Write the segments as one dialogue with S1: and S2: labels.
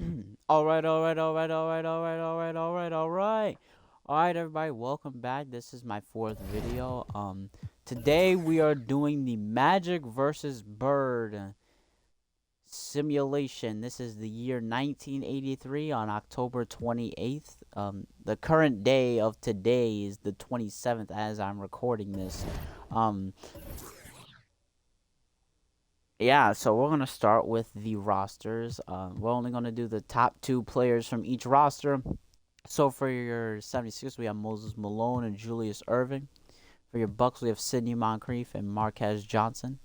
S1: Alright, everybody, welcome back. This is my fourth video. Today we are doing the Magic versus Bird simulation. This is the year 1983 on October 28th. The current day of today is the 27th as I'm recording this. Um, yeah, so we're gonna start with the rosters. We're only gonna do the top two players from each roster. So for your 76, we have Moses Malone and Julius Irving. For your Bucks, we have Sidney Moncrief and Marquez Johnson.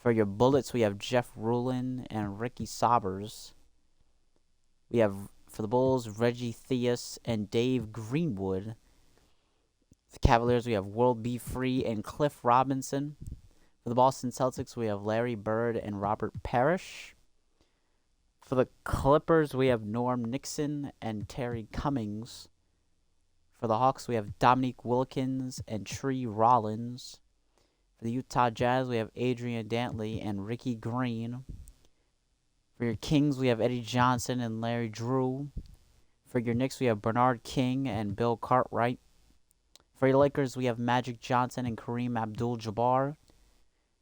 S1: For your Bullets, we have Jeff Rulin and Ricky Saubers. We have for the Bulls, Reggie Theus and Dave Greenwood. For the Cavaliers, we have World B. Free and Cliff Robinson. For the Boston Celtics, we have Larry Bird and Robert Parrish. For the Clippers, we have Norm Nixon and Terry Cummings. For the Hawks, we have Dominique Wilkins and Tree Rollins. For the Utah Jazz, we have Adrian Dantley and Ricky Green. For your Kings, we have Eddie Johnson and Larry Drew. For your Knicks, we have Bernard King and Bill Cartwright. For your Lakers, we have Magic Johnson and Kareem Abdul-Jabbar.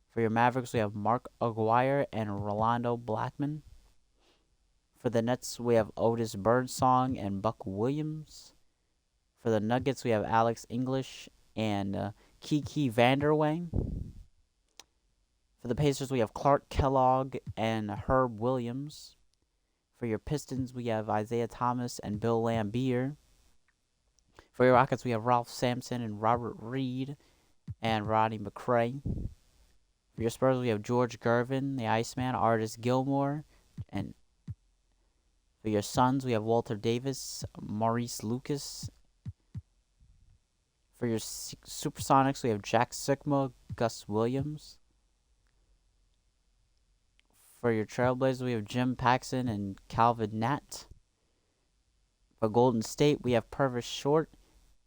S1: For your Mavericks, we have Mark Aguirre and Rolando Blackman. For the Nets, we have Otis Birdsong and Buck Williams. For the Nuggets, we have Alex English and Kiki Vanderway. For the Pacers, we have Clark Kellogg and Herb Williams. For your Pistons, we have Isaiah Thomas and Bill Laimbeer. For your Rockets, we have Ralph Sampson and Robert Reed and Rodney McRae. For your Spurs, we have George Gervin, the Iceman, Artis Gilmore, and for your Suns, we have Walter Davis, Maurice Lucas. For your Supersonics, we have Jack Sikma, Gus Williams. For your Trailblazers, we have Jim Paxson and Calvin Nat. For Golden State, we have Purvis Short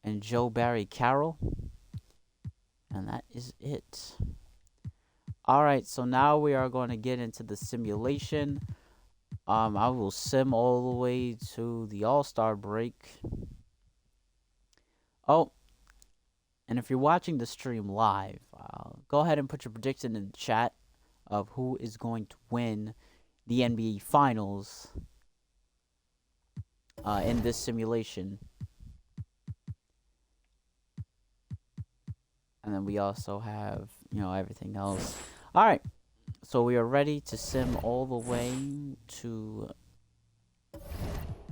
S1: and Joe Barry Carroll. And that is it. Alright, so now we are going to get into the simulation. I will sim all the way to the All-Star break. Oh, and if you're watching the stream live, go ahead and put your prediction in the chat of who is going to win the NBA Finals in this simulation. And then we also have, everything else. All right, so we are ready to sim all the way to...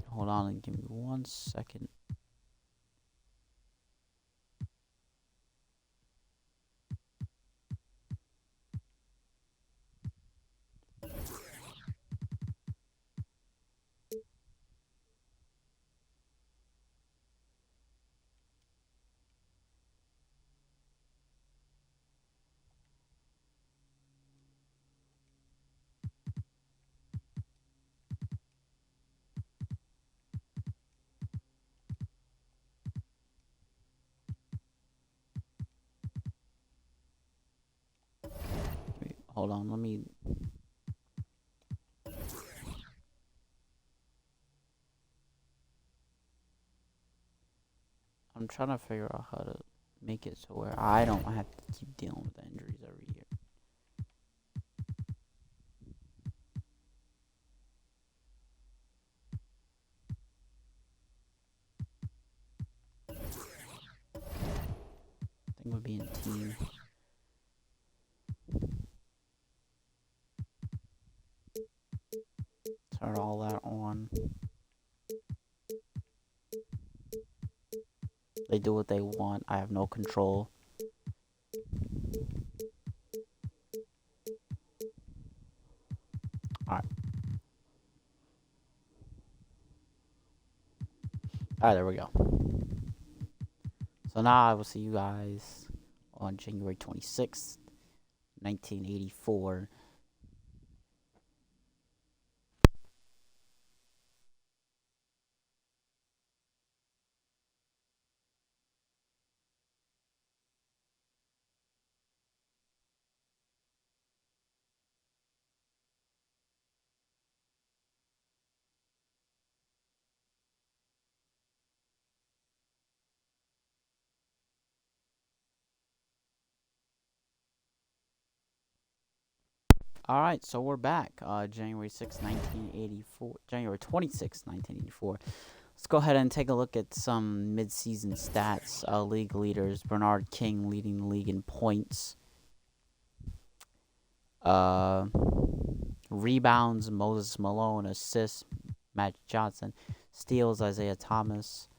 S1: Hold on and give me 1 second. Wait, hold on, let me... I'm trying to figure out how to make it so where I don't have to keep dealing with the injuries every year. I think we'll be in team. Turn all that on. They do what they want. I have no control. Alright. Alright, there we go. So now I will see you guys on January 26th, 1984. All right, so we're back. January 6, 1984. January 26, 1984. Let's go ahead and take a look at some mid-season stats. League leaders: Bernard King leading the league in points. Rebounds: Moses Malone. Assists: Magic Johnson. Steals: Isaiah Thomas.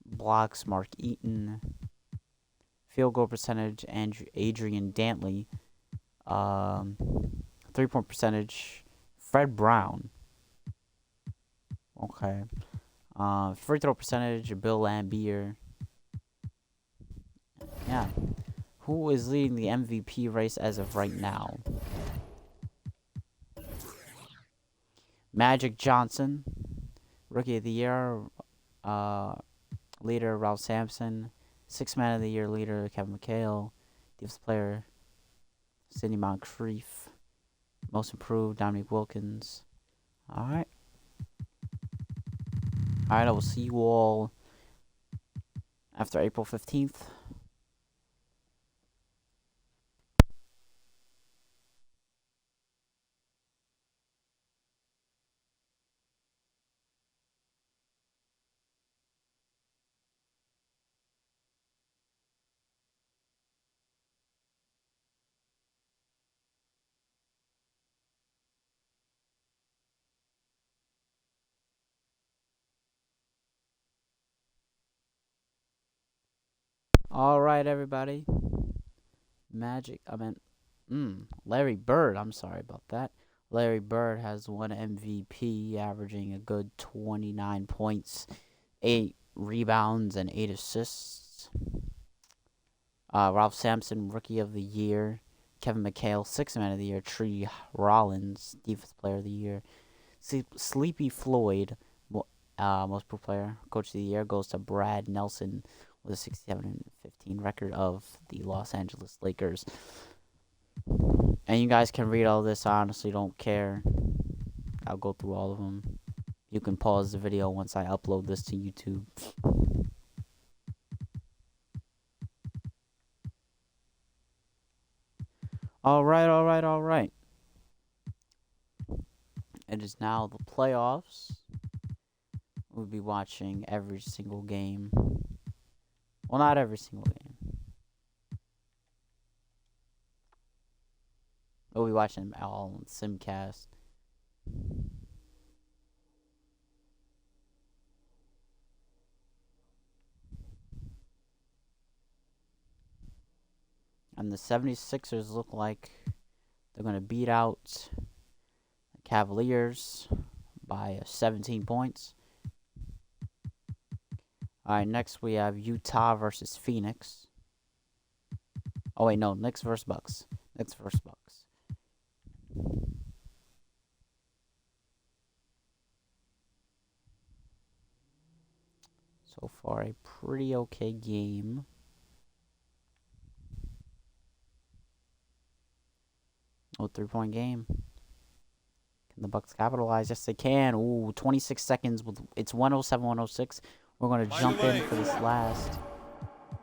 S1: Blocks: Mark Eaton. Field goal percentage: Adrian Dantley. 3-point percentage: Fred Brown. Okay. Free throw percentage: Bill Laimbeer. Yeah. Who is leading the MVP race as of right now? Magic Johnson. Rookie of the Year. Leader: Ralph Sampson. Sixth Man of the Year leader: Kevin McHale. Defensive player: Sidney Moncrief. Most improved: Dominique Wilkins. Alright. Alright, I will see you all after April 15th. Alright, everybody. Larry Bird, I'm sorry about that. Larry Bird has won MVP, averaging a good 29 points, 8 rebounds, and 8 assists. Ralph Sampson, Rookie of the Year. Kevin McHale, Sixth Man of the Year. Tree Rollins, Defensive Player of the Year. Sleepy Floyd, Most Improved Player. Coach of the Year goes to Brad Nelson with a 67-15 record of the Los Angeles Lakers. And you guys can read all this. I honestly don't care. I'll go through all of them. You can pause the video once I upload this to YouTube. Alright. It is now the playoffs. We'll be watching every single game. Well, not every single game. We'll be watching them all on Simcast. And the 76ers look like they're going to beat out the Cavaliers by 17 points. Alright, next we have Utah versus Phoenix. Oh, wait, no. Knicks versus Bucks. So far, a pretty okay game. Oh, 3-point game. Can the Bucks capitalize? Yes, they can. Ooh, 26 seconds. It's 107, 106. We're going to jump in for this last.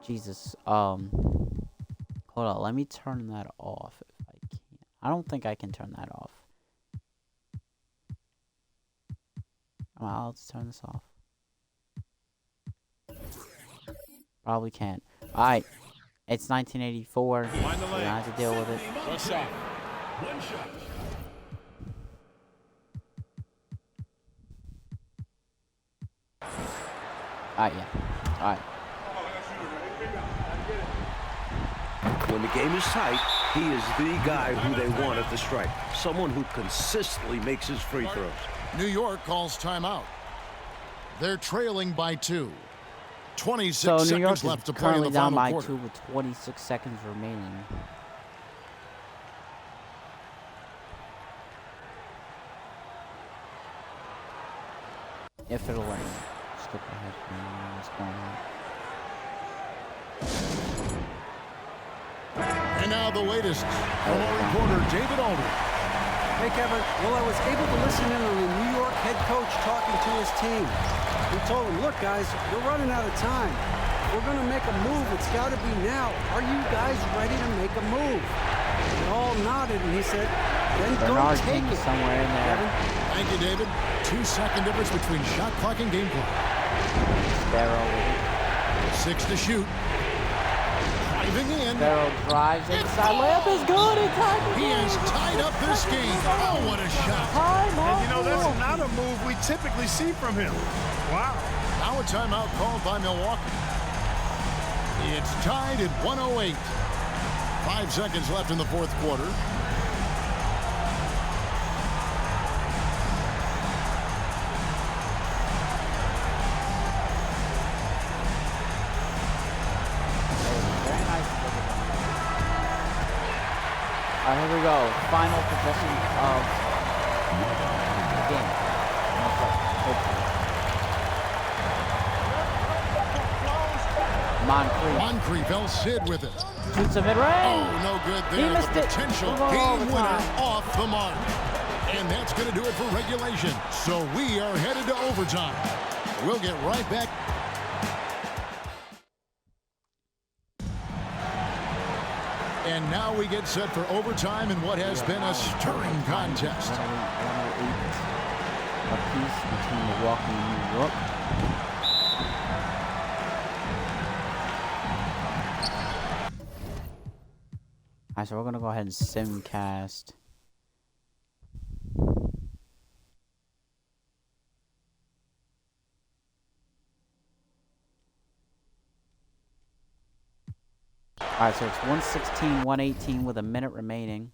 S1: Jesus. Hold on. Let me turn that off if I can. I don't think I can turn that off. Well, let's turn this off. Probably can't. Alright. It's 1984. We're going to have to deal with it.
S2: One shot.
S1: Alright, yeah. Alright.
S2: When the game is tight, he is the guy who they want at the stripe. Someone who consistently makes his free throws.
S3: New York calls timeout. They're trailing by 2. 26
S1: So New York
S3: seconds
S1: is
S3: left to play in
S1: currently
S3: the
S1: down
S3: final
S1: by
S3: quarter.
S1: 2 with 26 seconds remaining. If it'll let me skip ahead from what's going on.
S3: And now the latest from our reporter, David Aldridge.
S4: Hey, Kevin. Well, I was able to listen in on the New York head coach talking to his team. He told them, look, guys, we're running out of time. If we're going to make a move, it's got to be now. Are you guys ready to make a move? They all nodded, and he said, Then go
S1: Bernard
S4: take
S1: King
S4: it.
S1: somewhere in there.
S4: Kevin.
S3: Thank you, David. 2-second difference between shot clock and game clock.
S1: Sparrow with it.
S3: 6 to shoot. Driving in.
S1: Sparrow drives inside. Layup is good. It's tied the
S3: He
S1: game.
S3: has tied up this game. Oh, what a shot.
S1: Timeout.
S5: And you know, that's not a move we typically see from him. Wow.
S3: Now a timeout called by Milwaukee. It's tied at 108. 5 seconds left in the fourth quarter.
S1: Very nice. All right, here we go. Final possession of the game. Hopefully. Moncrief
S3: Moncrief, El Cid with it.
S1: shoots a mid-range.
S3: Oh, no good there.
S1: missed
S3: The
S1: it.
S3: potential
S1: We're going
S3: game winner
S1: overtime.
S3: off the mark. And that's going to do it for regulation. So we are headed to overtime. We'll get right back. And now we get set for overtime in what has been a stirring contest.
S1: 108 apiece between Milwaukee and New York. All right, so we're going to go ahead and simcast. All right, so it's 116, 118 with a minute remaining.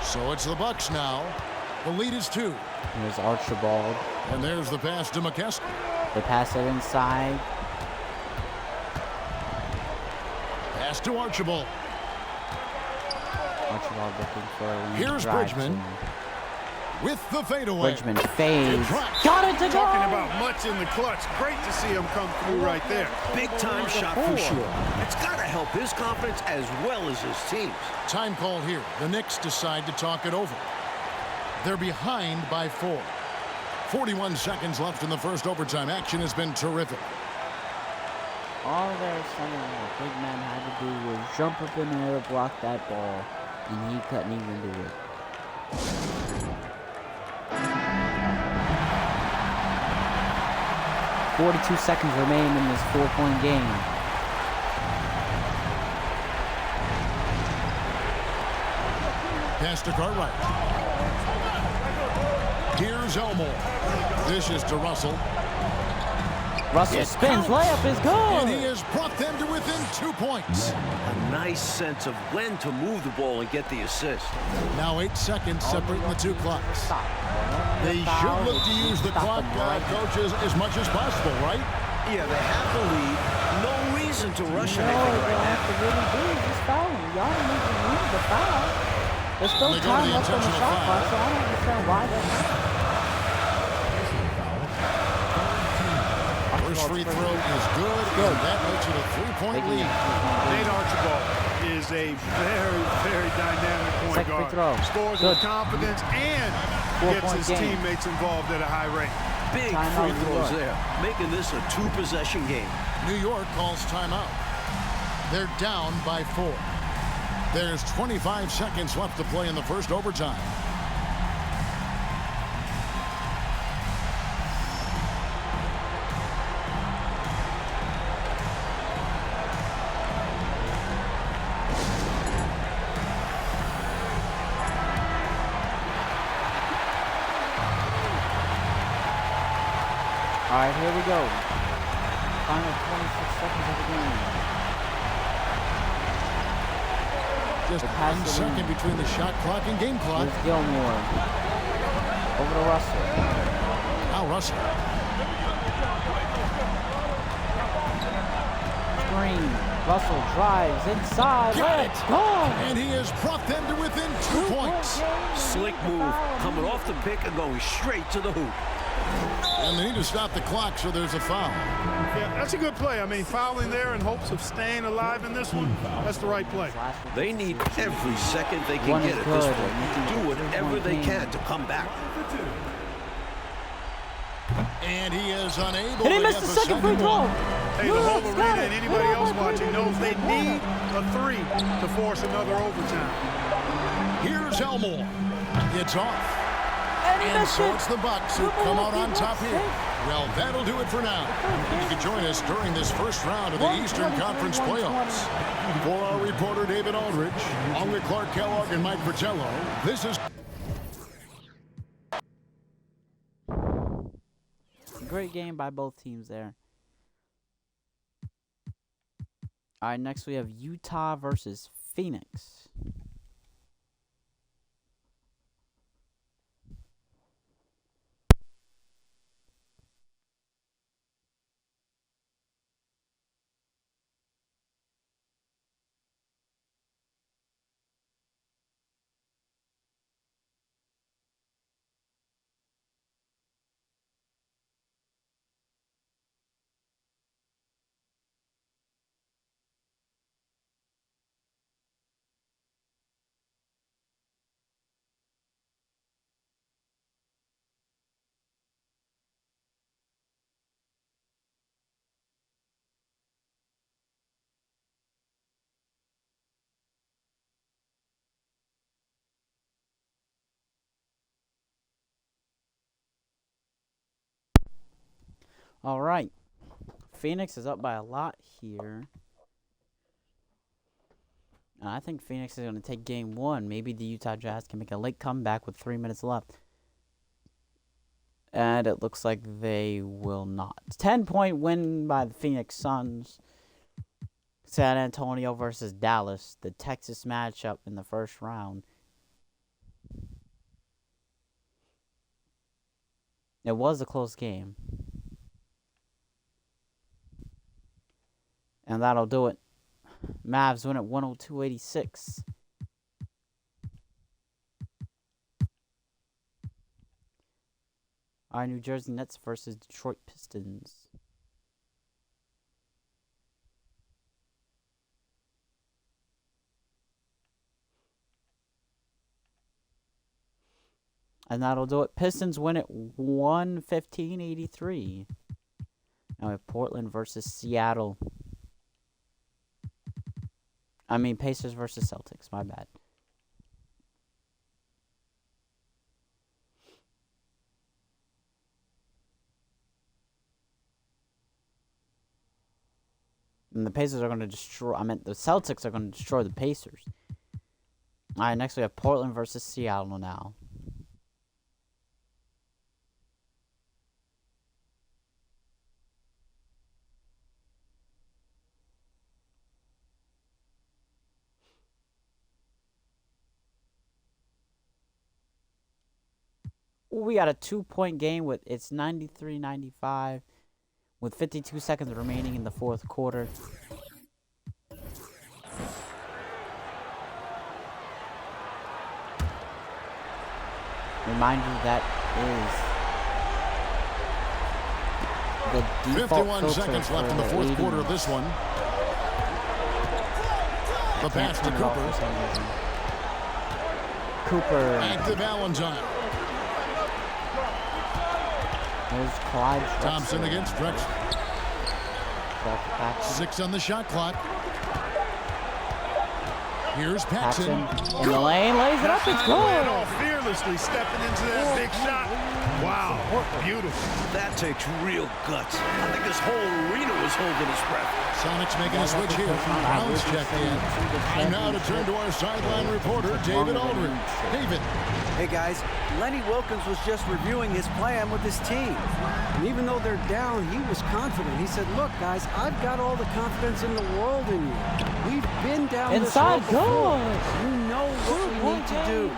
S3: So it's the Bucks now. The lead is 2.
S1: Here's Archibald.
S3: And there's the pass to McKesson.
S1: They pass it inside.
S3: Pass to Archibald.
S1: Archibald looking for a lane
S3: Here's
S1: drive
S3: Bridgman.
S1: to-
S3: With the fadeaway.
S1: Bridgman fades.
S3: Drops.
S1: Got it to go!
S5: Talking about much in the clutch. Great to see him come through right there.
S2: Big time shot for sure. It's got to help his confidence as well as his team's.
S3: Time called here. The Knicks decide to talk it over. They're behind by 4. 41 seconds left in the first overtime. Action has been terrific.
S1: All their center big man had to do was jump up in the air to block that ball, and he couldn't even do it. "42 seconds remain in this 4-point game.
S3: Pass to Cartwright. Here's Elmore. This is to Russell.
S1: Russell spins, layup is
S3: And he
S1: good!
S3: has brought them to within 2 points.
S2: A nice sense of when to move the ball and get the assist.
S3: Now 8 seconds separating the 2 clocks.
S1: Stop.
S3: They should look to use the clock, coaches, as much as possible, right?
S2: Yeah, they have the lead. No reason to rush
S1: No,
S2: anything
S1: you
S2: right
S1: don't
S2: now.
S1: have to really do is just foul him. Y'all don't need to need the foul. There's still
S3: They go to
S1: time
S3: the
S1: left on the
S3: intentional
S1: shot
S3: foul.
S1: clock, so I don't understand why that's
S3: First free throw is good, and that makes it a 3-point lead.
S5: Nate Archibald is a very, very dynamic point
S1: Second free
S5: guard.
S1: throw.
S5: Scores
S1: Good.
S5: with confidence and gets
S1: 4-point
S5: his
S1: game.
S5: teammates involved at a high rate.
S2: Big
S1: Timeout,
S2: free
S1: New
S2: throws
S1: York.
S2: there, making this a 2-possession game.
S3: New York calls timeout. They're down by 4. There's 25 seconds left to play in the first overtime.
S1: All right, here we go. Final 26 seconds of the game.
S3: Just
S1: The pass
S3: 1
S1: to
S3: second
S1: Lee.
S3: between the shot clock and game clock.
S1: Here's Gilmore. Over to Russell.
S3: Now Russell.
S1: Screen. Russell drives inside.
S3: Got
S1: Let's
S3: it.
S1: go!
S3: And he has brought them to within 2 points.
S2: Slick move, coming off the pick and going straight to the hoop.
S3: And they need to stop the clock, so there's a foul.
S5: Yeah, that's a good play. I mean, fouling there in hopes of staying alive in this one, that's the right play.
S2: They need every second they can
S1: One
S2: get
S1: is
S2: at this
S1: good.
S2: point. Do whatever they can to come back.
S3: And he is unable
S1: And he
S3: to
S1: missed
S3: get
S1: the
S3: the
S1: second free throw.
S3: one.
S5: Hey, the whole arena and anybody else watching knows they need a 3 to force another overtime.
S3: Here's Elmore. It's off.
S1: And he
S3: And
S1: missed
S3: so
S1: it.
S3: it's the Bucks who come out on top here. Well, that'll do it for now. You can join us during this first round of the Eastern Conference playoffs. For our reporter, David Aldridge, along with Clark Kellogg and Mike Fratello, this is...
S1: Great game by both teams there. All right, next we have Utah versus Phoenix. All right. Phoenix is up by a lot here. And I think Phoenix is going to take game 1. Maybe the Utah Jazz can make a late comeback with 3 minutes left. And it looks like they will not. 10-point win by the Phoenix Suns. San Antonio versus Dallas. The Texas matchup in the first round. It was a close game. And that'll do it. Mavs win at 102-86. Our New Jersey Nets versus Detroit Pistons. And that'll do it. Pistons win at 115-83. Now we have Portland versus Seattle. I mean, Pacers versus Celtics. My bad. And the Pacers are going to destroy... I meant the Celtics are going to destroy the Pacers. Alright, next we have Portland versus Seattle now. We got a 2-point game with it's 93-95 with 52 seconds remaining in the fourth quarter. Remind you that is the default
S3: 51 seconds left in the fourth quarter of this one. The pass to Cooper.
S1: Cooper.
S3: Back to Valentine.
S1: There's Clyde Drexler.
S3: Thompson against Drexler. 6 on the shot clock. Here's Paxson.
S1: In the lane, lays it up, it's good.
S5: All fearlessly stepping into that big shot. Wow, beautiful.
S2: That takes real guts. I think this whole arena was holding its breath.
S3: Sonics making a switch here. Brown's checked in. And now to turn to our sideline reporter, David Aldridge. David.
S4: Hey guys, Lenny Wilkins was just reviewing his plan with his team. And even though they're down, he was confident. He said, look guys, I've got all the confidence in the world in you. We've been down
S1: Inside
S4: this road before.
S1: good.
S4: You know what we need to do.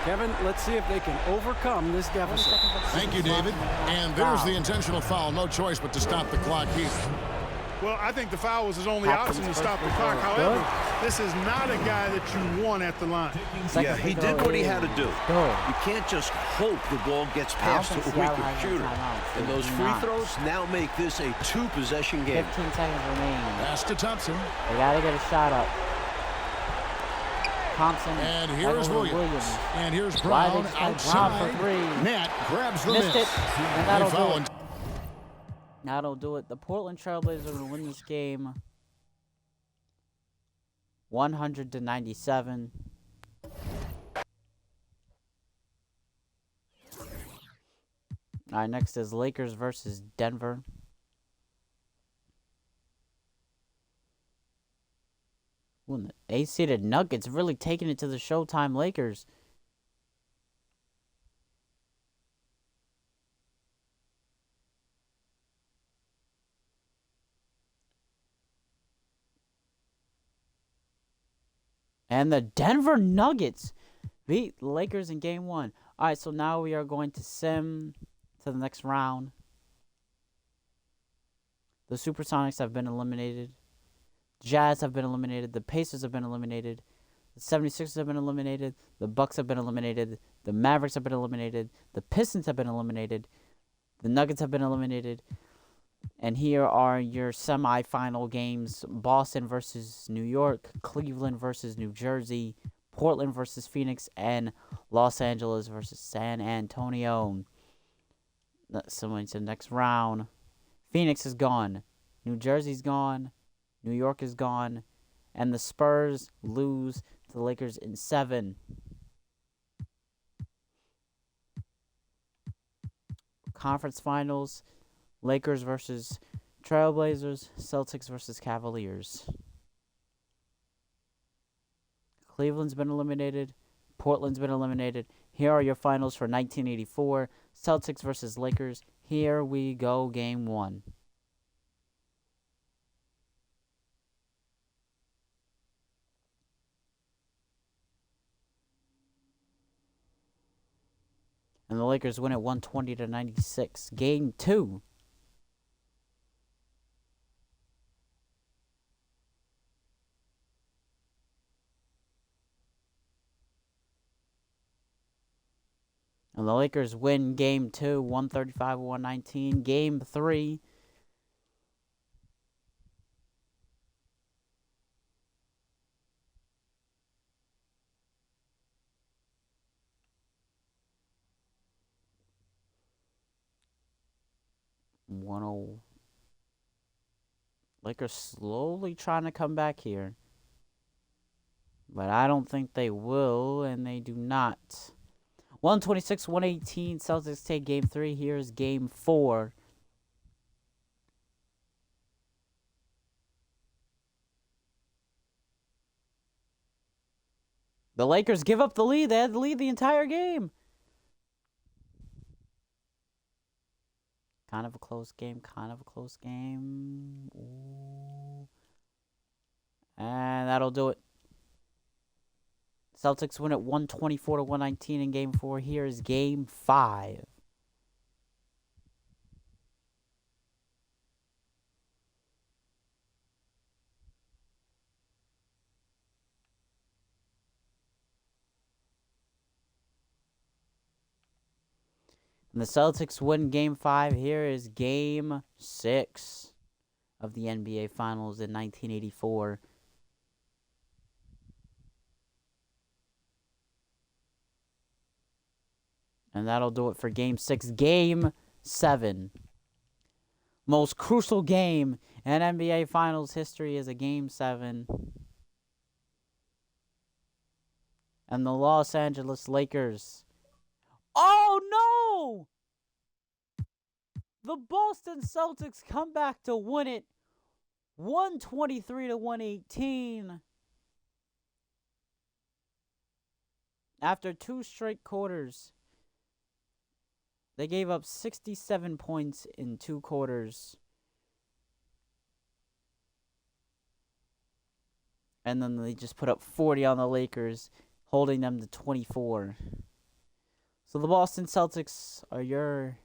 S4: Kevin, let's see if they can overcome this deficit.
S3: Thank you, David. And there's the intentional foul. No choice but to stop the clock here.
S5: Well, I think the foul was his only option to stop the clock. However, this is not a guy that you want at the line.
S2: Yeah, he did what he had to do. You can't just hope the ball gets past a weaker shooter. And those free throws now make this a 2-possession game.
S1: 15 seconds remaining.
S3: Pass to Thompson.
S1: They gotta get a shot up. Thompson.
S3: And here's Williams. And here's
S1: Wide
S3: Brown
S1: outside.
S3: outside.
S1: Brown for 3.
S3: Nat grabs the
S1: Missed
S3: miss.
S1: it. And that'll do it. That'll do it. The Portland Trailblazers are going to win this game 100-97. All right, next is Lakers versus Denver. Ooh, the eight-seeded Nuggets really taking it to the Showtime Lakers. And the Denver Nuggets beat the Lakers in Game 1. All right, so now we are going to sim to the next round. The Supersonics have been eliminated. Jazz have been eliminated. The Pacers have been eliminated. The 76ers have been eliminated. The Bucks have been eliminated. The Mavericks have been eliminated. The Pistons have been eliminated. The Nuggets have been eliminated. And here are your semifinal games. Boston versus New York. Cleveland versus New Jersey. Portland versus Phoenix. And Los Angeles versus San Antonio. So into the next round. Phoenix is gone. New Jersey's gone. New York is gone. And the Spurs lose to the Lakers in 7. Conference Finals. Lakers versus Trailblazers. Celtics versus Cavaliers. Cleveland's been eliminated. Portland's been eliminated. Here are your finals for 1984. Celtics versus Lakers. Here we go, Game 1. And the Lakers win it 120-96. Game 2. And the Lakers win Game 2, 135-119. Game 3. Lakers slowly trying to come back here. But I don't think they will, and they do not. 126-118. Celtics take Game 3. Here's Game 4. The Lakers give up the lead. They had the lead the entire game. Kind of a close game. Ooh. And that'll do it. Celtics win at 124-119 in Game 4. Here is Game 5. And the Celtics win Game 5. Here is Game 6 of the NBA Finals in 1984. And that'll do it for Game 6. Game 7. Most crucial game in NBA Finals history is a Game 7. And the Los Angeles Lakers. Oh, no! The Boston Celtics come back to win it 123-118. After 2 straight quarters. They gave up 67 points in 2 quarters. And then they just put up 40 on the Lakers, holding them to 24. So the Boston Celtics are your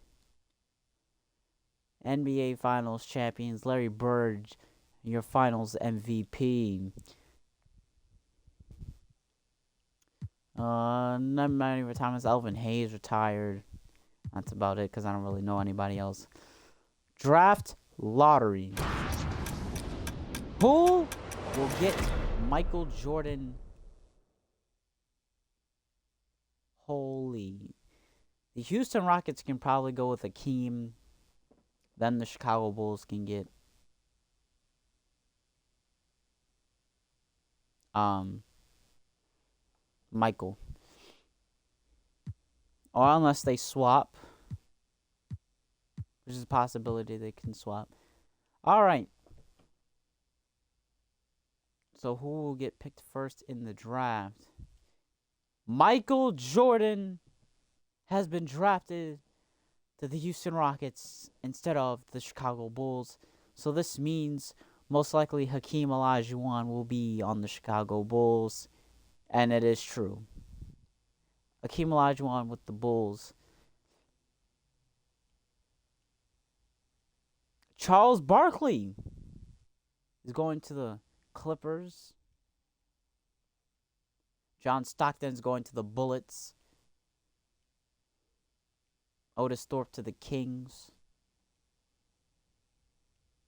S1: NBA Finals champions. Larry Bird, your Finals MVP. Not many retirements. Elvin Hayes retired. That's about it because I don't really know anybody else. Draft lottery. Who will get Michael Jordan? Holy. The Houston Rockets can probably go with Akeem. Then the Chicago Bulls can get Michael. Or unless they swap. There's a possibility they can swap. Alright. So who will get picked first in the draft? Michael Jordan has been drafted to the Houston Rockets instead of the Chicago Bulls. So this means most likely Hakeem Olajuwon will be on the Chicago Bulls. And it is true. Hakeem Olajuwon with the Bulls. Charles Barkley is going to the Clippers. John Stockton's going to the Bullets. Otis Thorpe to the Kings.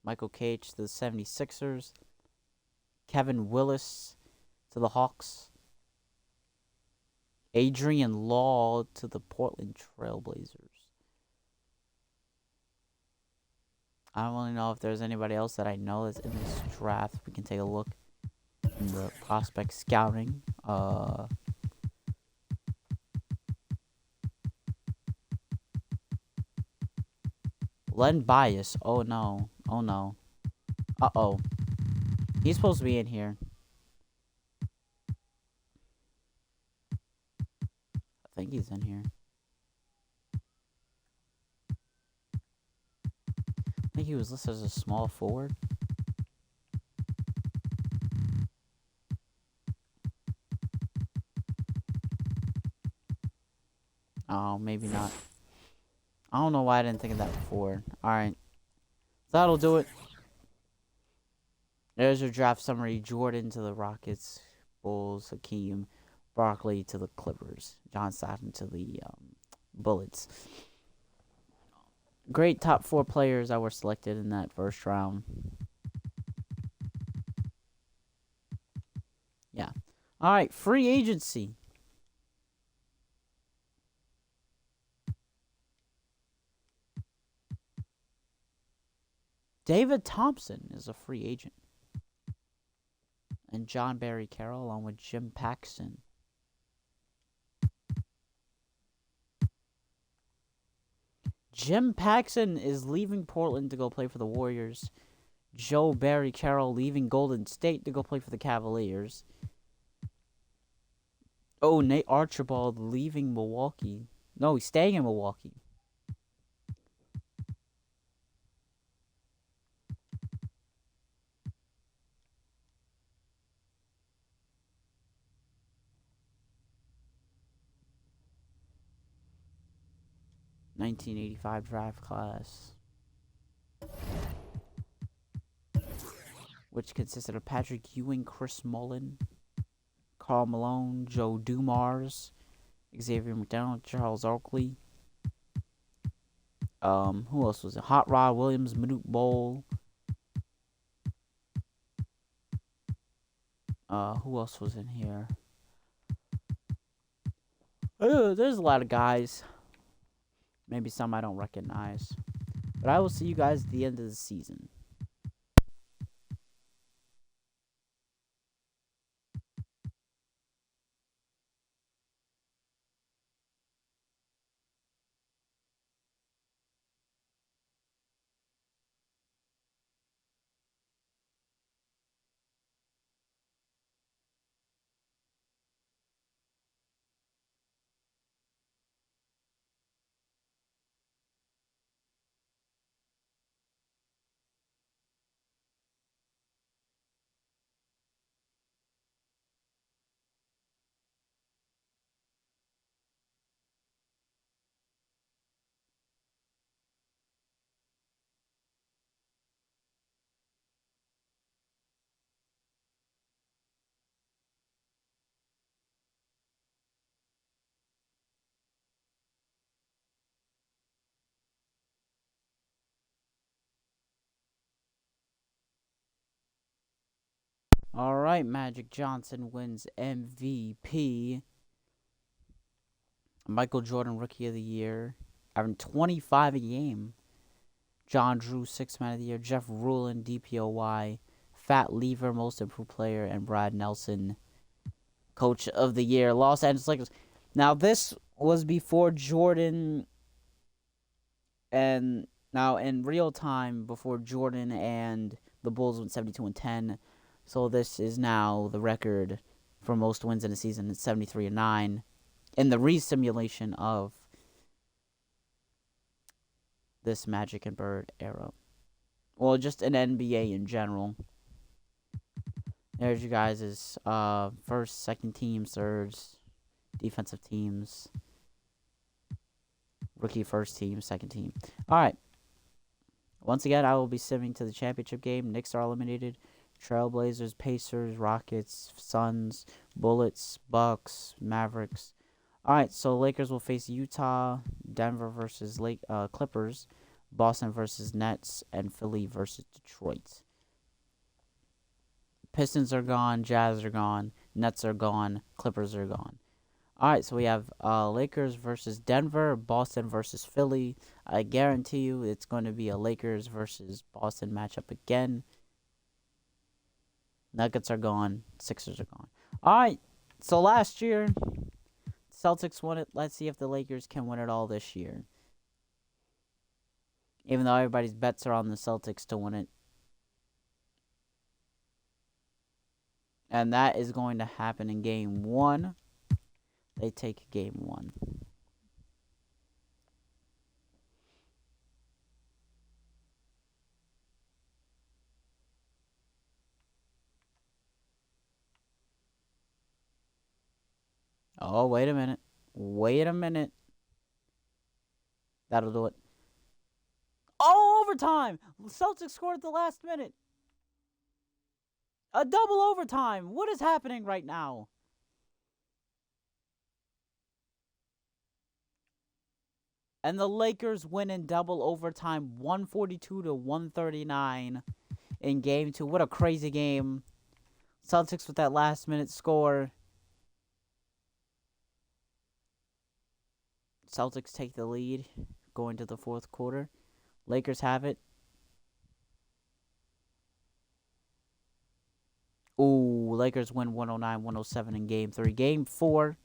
S1: Michael Cage to the 76ers. Kevin Willis to the Hawks. Adrian Law to the Portland Trailblazers. I don't really know if there's anybody else that I know that's in this draft. We can take a look in the prospect scouting. Len Bias. Oh no. Oh no. Uh-oh. He's supposed to be in here. I think he's in here. I think he was listed as a small forward. Oh, maybe not. I don't know why I didn't think of that before. Alright. That'll do it. There's your draft summary. Jordan to the Rockets. Bulls. Hakeem. Barkley to the Clippers. John Stockton to the Bullets. Great top 4 players that were selected in that first round. Yeah. Alright, free agency. David Thompson is a free agent. And John Barry Carroll along with Jim Paxson. Jim Paxson is leaving Portland to go play for the Warriors. Joe Barry Carroll leaving Golden State to go play for the Cavaliers. Oh, Nate Archibald leaving Milwaukee. No, he's staying in Milwaukee. ...1985 draft class, which consisted of Patrick Ewing, Chris Mullin, Karl Malone, Joe Dumars, Xavier McDonald, Charles Oakley. Who else was it? Hot Rod Williams, Manute Bol. Who else was in here? There's a lot of guys. Maybe some I don't recognize. But I will see you guys at the end of the season. Alright, Magic Johnson wins MVP. Michael Jordan, Rookie of the Year, averaging 25 a game. John Drew, 6th Man of the Year. Jeff Rulin, DPOY. Fat Lever, Most Improved Player. And Brad Nelson, Coach of the Year. Los Angeles Lakers. Now, this was before Jordan, and now in real time, before Jordan and the Bulls went 72-10. So this is now the record for most wins in a season. It's 73-9 in the re-simulation of this Magic and Bird era. Well, just an NBA in general. There's you guys' first, second teams, thirds, defensive teams, rookie first team, second team. All right. Once again, I will be simming to the championship game. Knicks are eliminated. Trailblazers, Pacers, Rockets, Suns, Bullets, Bucks, Mavericks. All right, so Lakers will face Utah, Denver versus Clippers, Boston versus Nets, and Philly versus Detroit. Pistons are gone, Jazz are gone, Nets are gone, Clippers are gone. All right, so we have Lakers versus Denver, Boston versus Philly. I guarantee you it's going to be a Lakers versus Boston matchup again. Nuggets are gone, Sixers are gone. All right, so last year, Celtics won it. Let's see if the Lakers can win it all this year. Even though everybody's bets are on the Celtics to win it. And that is going to happen in Game 1. They take Game 1. Oh, wait a minute. Wait a minute. That'll do it. Oh, overtime! Celtics scored at the last minute. A double overtime. What is happening right now? And the Lakers win in double overtime, 142-139 in Game 2. What a crazy game. Celtics with that last-minute score. Celtics take the lead going to the fourth quarter. Lakers have it. Ooh, Lakers win 109-107 in Game 3. Game 4.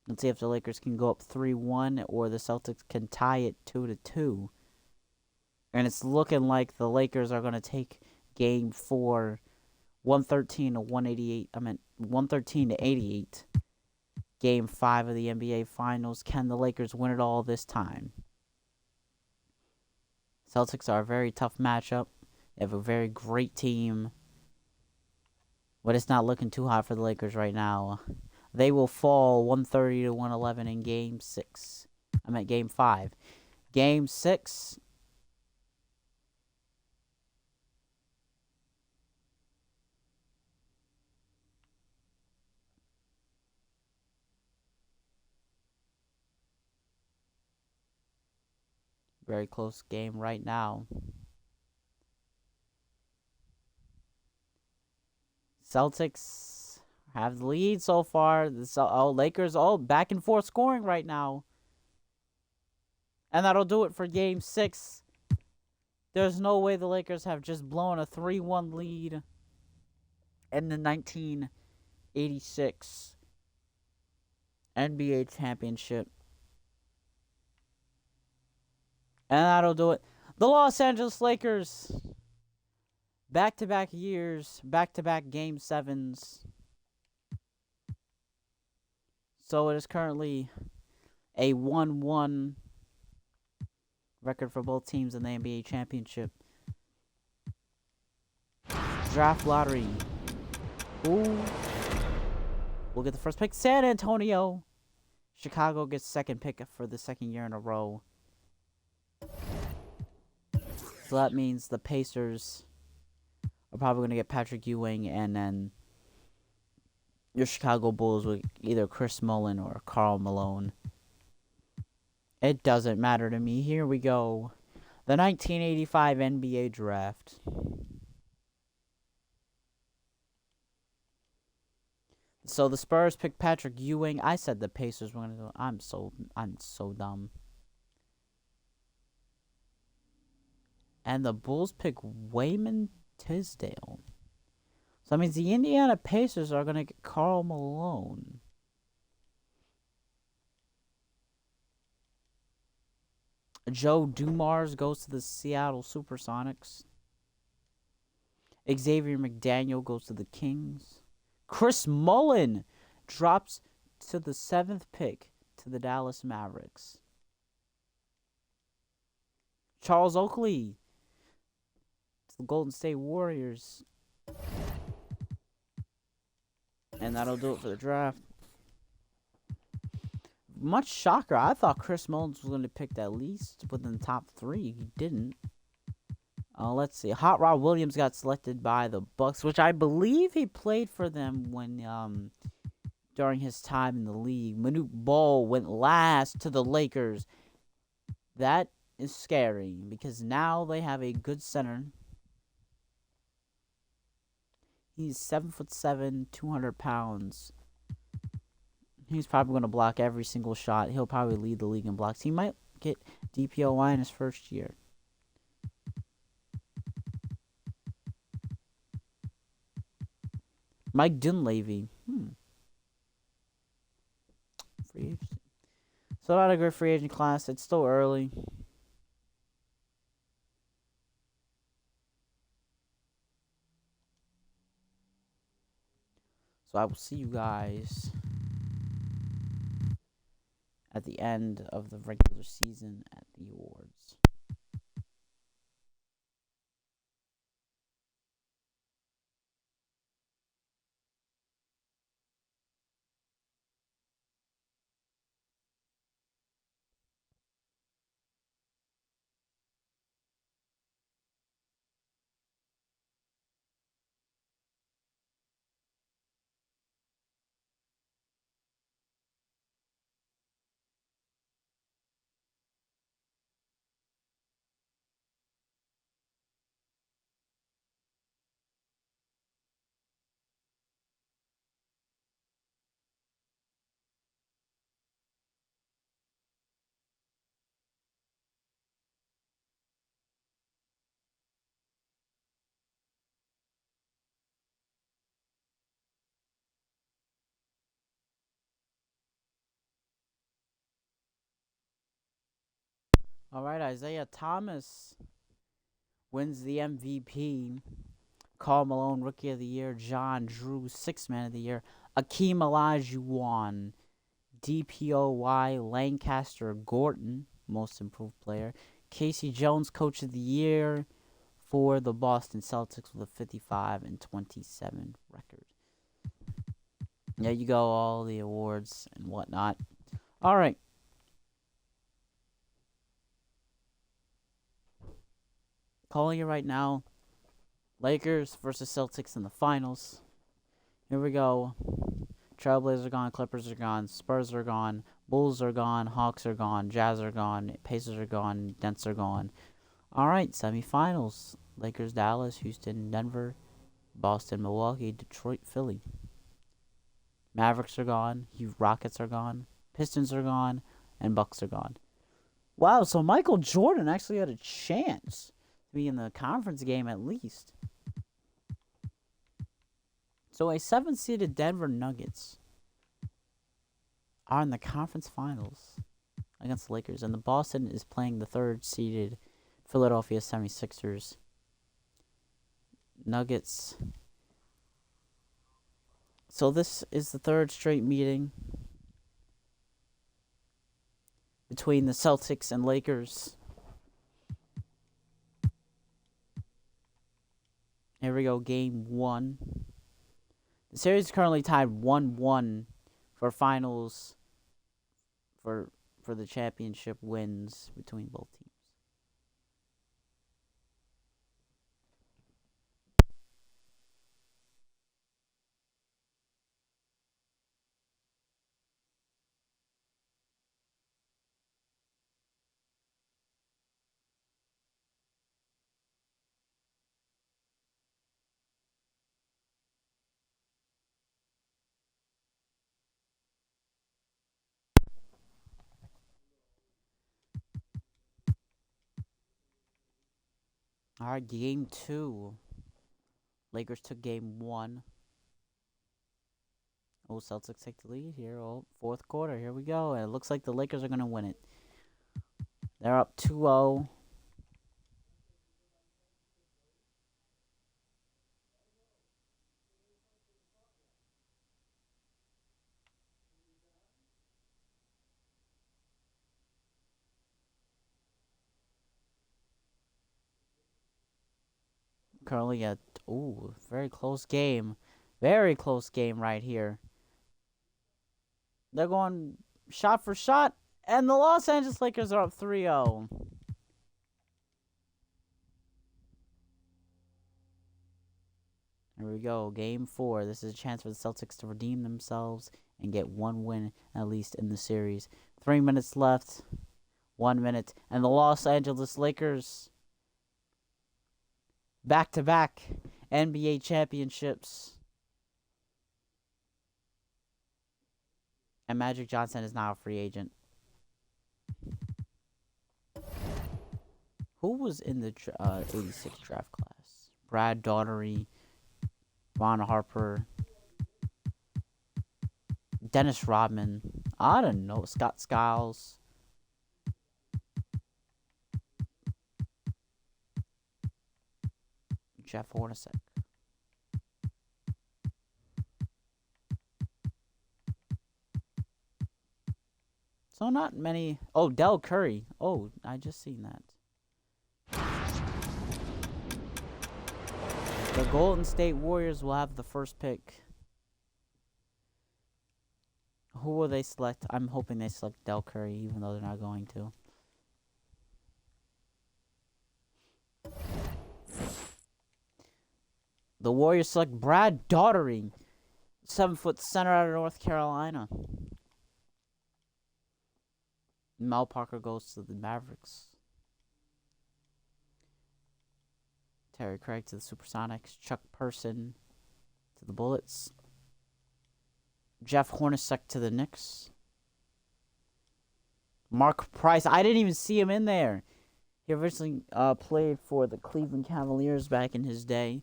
S1: Let's see if the Lakers can go up 3-1 or the Celtics can tie it 2-2. And it's looking like the Lakers are going to take Game 4 113-188. 113-88. Game 5 of the NBA Finals. Can the Lakers win it all this time? Celtics are a very tough matchup. They have a very great team. But it's not looking too hot for the Lakers right now. They will fall 130-111 in Game 6. I'm at Game 5. Game 6. Very close game right now. Celtics have the lead so far. Lakers back and forth scoring right now. And that'll do it for Game 6. There's no way the Lakers have just blown a 3-1 lead in the 1986 NBA Championship. And that'll do it. The Los Angeles Lakers, back-to-back years, back-to-back Game 7s. So it is currently a 1-1 record for both teams in the NBA Championship. Draft lottery. Ooh. We'll get the first pick. San Antonio. Chicago gets second pick for the second year in a row. So that means the Pacers are probably going to get Patrick Ewing, and then your Chicago Bulls with either Chris Mullin or Karl Malone. It doesn't matter to me. Here we go. The 1985 NBA Draft. So the Spurs picked Patrick Ewing. I said the Pacers were going to go. I'm so dumb. And the Bulls pick Wayman Tisdale. So that means the Indiana Pacers are going to get Karl Malone. Joe Dumars goes to the Seattle Supersonics. Xavier McDaniel goes to the Kings. Chris Mullin drops to the 7th pick to the Dallas Mavericks. Charles Oakley to the Golden State Warriors. And that'll do it for the draft. Much shocker. I thought Chris Mullins was going to pick at least within the top 3. He didn't. Let's see. Hot Rod Williams got selected by the Bucks, which I believe he played for them when during his time in the league. Manute Bol went last to the Lakers. That is scary because now they have a good center. He's 7'7", 200 pounds. He's probably going to block every single shot. He'll probably lead the league in blocks. He might get DPOY in his first year. Mike Dunleavy. Free agent. So not a good free agent class. It's still early. So I will see you guys at the end of the regular season at the awards. All right, Isaiah Thomas wins the MVP. Karl Malone, Rookie of the Year. John Drew, Sixth Man of the Year. Akeem Olajuwon, DPOY. Lancaster Gordon, Most Improved Player. Casey Jones, Coach of the Year for the Boston Celtics with a 55-27 record. There you go, all the awards and whatnot. All right. Calling it right now. Lakers versus Celtics in the finals. Here we go. Trailblazers are gone. Clippers are gone. Spurs are gone. Bulls are gone. Hawks are gone. Jazz are gone. Pacers are gone. Nets are gone. All right, semifinals. Lakers, Dallas, Houston, Denver, Boston, Milwaukee, Detroit, Philly. Mavericks are gone. Rockets are gone. Pistons are gone. And Bucks are gone. Wow, so Michael Jordan actually had a chance to be in the conference game at least. So a 7-seeded Denver Nuggets are in the conference finals against the Lakers. And the Boston is playing the 3rd-seeded Philadelphia 76ers. Nuggets. So this is the 3rd straight meeting between the Celtics and Lakers. Here we go, game 1. The series is currently tied 1-1 for finals for the championship wins between both teams. All right, game 2. Lakers took game 1. Oh, Celtics take the lead here. Oh, fourth quarter. Here we go. And it looks like the Lakers are going to win it. They're up 2-0. Currently at, ooh, very close game. Very close game right here. They're going shot for shot. And the Los Angeles Lakers are up 3-0. Here we go. Game 4. This is a chance for the Celtics to redeem themselves and get one win at least in the series. 3 minutes left. 1 minute. And the Los Angeles Lakers, back-to-back NBA championships. And Magic Johnson is now a free agent. Who was in the 86 draft class? Brad Daugherty, Ron Harper, Dennis Rodman. I don't know. Scott Skiles. Jeff Hornacek. So not many. Oh, Del Curry. Oh, I just seen that. The Golden State Warriors will have the first pick. Who will they select? I'm hoping they select Del Curry, even though they're not going to. The Warriors select Brad Daugherty, 7-foot center out of North Carolina. Mel Parker goes to the Mavericks. Terry Craig to the Supersonics. Chuck Person to the Bullets. Jeff Hornacek to the Knicks. Mark Price. I didn't even see him in there. He originally played for the Cleveland Cavaliers back in his day,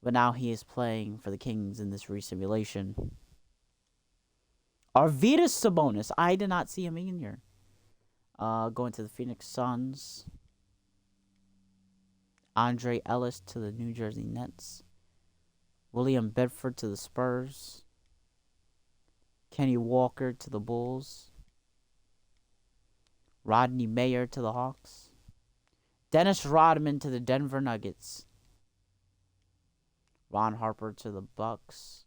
S1: but now he is playing for the Kings in this resimulation. Arvydas Sabonis. I did not see him in here. Going to the Phoenix Suns. Andre Ellis to the New Jersey Nets. William Bedford to the Spurs. Kenny Walker to the Bulls. Rodney Mayer to the Hawks. Dennis Rodman to the Denver Nuggets. Ron Harper to the Bucks.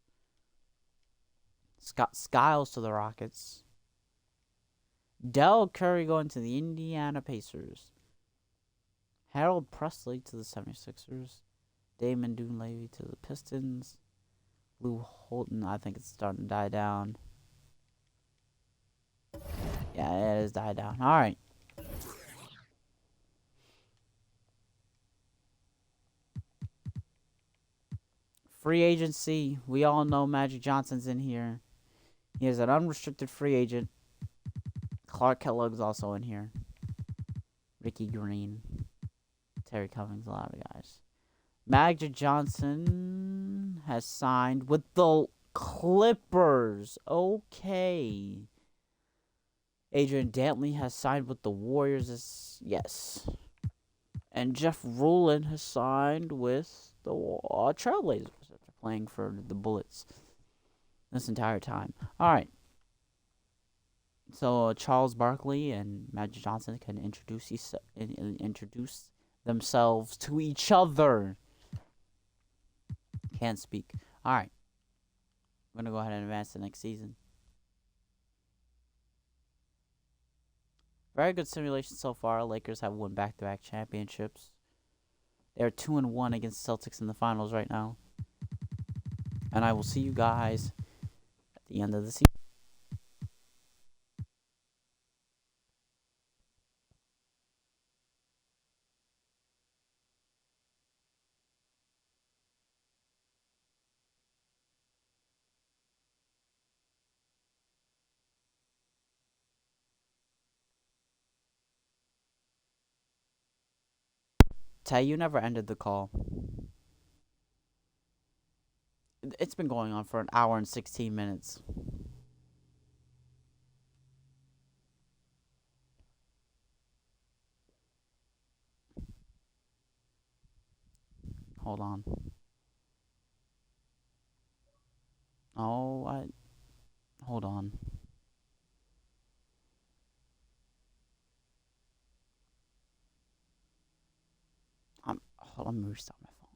S1: Scott Skiles to the Rockets. Del Curry going to the Indiana Pacers. Harold Presley to the 76ers. Damon Dunleavy to the Pistons. Lou Holton, I think it's starting to die down. Yeah, it has died down. All right. Free agency. We all know Magic Johnson's in here. He is an unrestricted free agent. Clark Kellogg's also in here. Ricky Green. Terry Cummings, a lot of guys. Magic Johnson has signed with the Clippers. Okay. Adrian Dantley has signed with the Warriors. Yes. And Jeff Rulin has signed with the Trailblazers after playing for the Bullets this entire time. All right. So Charles Barkley and Magic Johnson can introduce themselves to each other. Can't speak. All right. I'm going to go ahead and advance to the next season. Very good simulation so far. Lakers have won back-to-back championships. They're 2-1 against Celtics in the finals right now. And I will see you guys at the end of the season. Tay, you never ended the call. It's been going on for an hour and 16 minutes. Hold on. Oh, hold on. Hold on, let me restart my phone.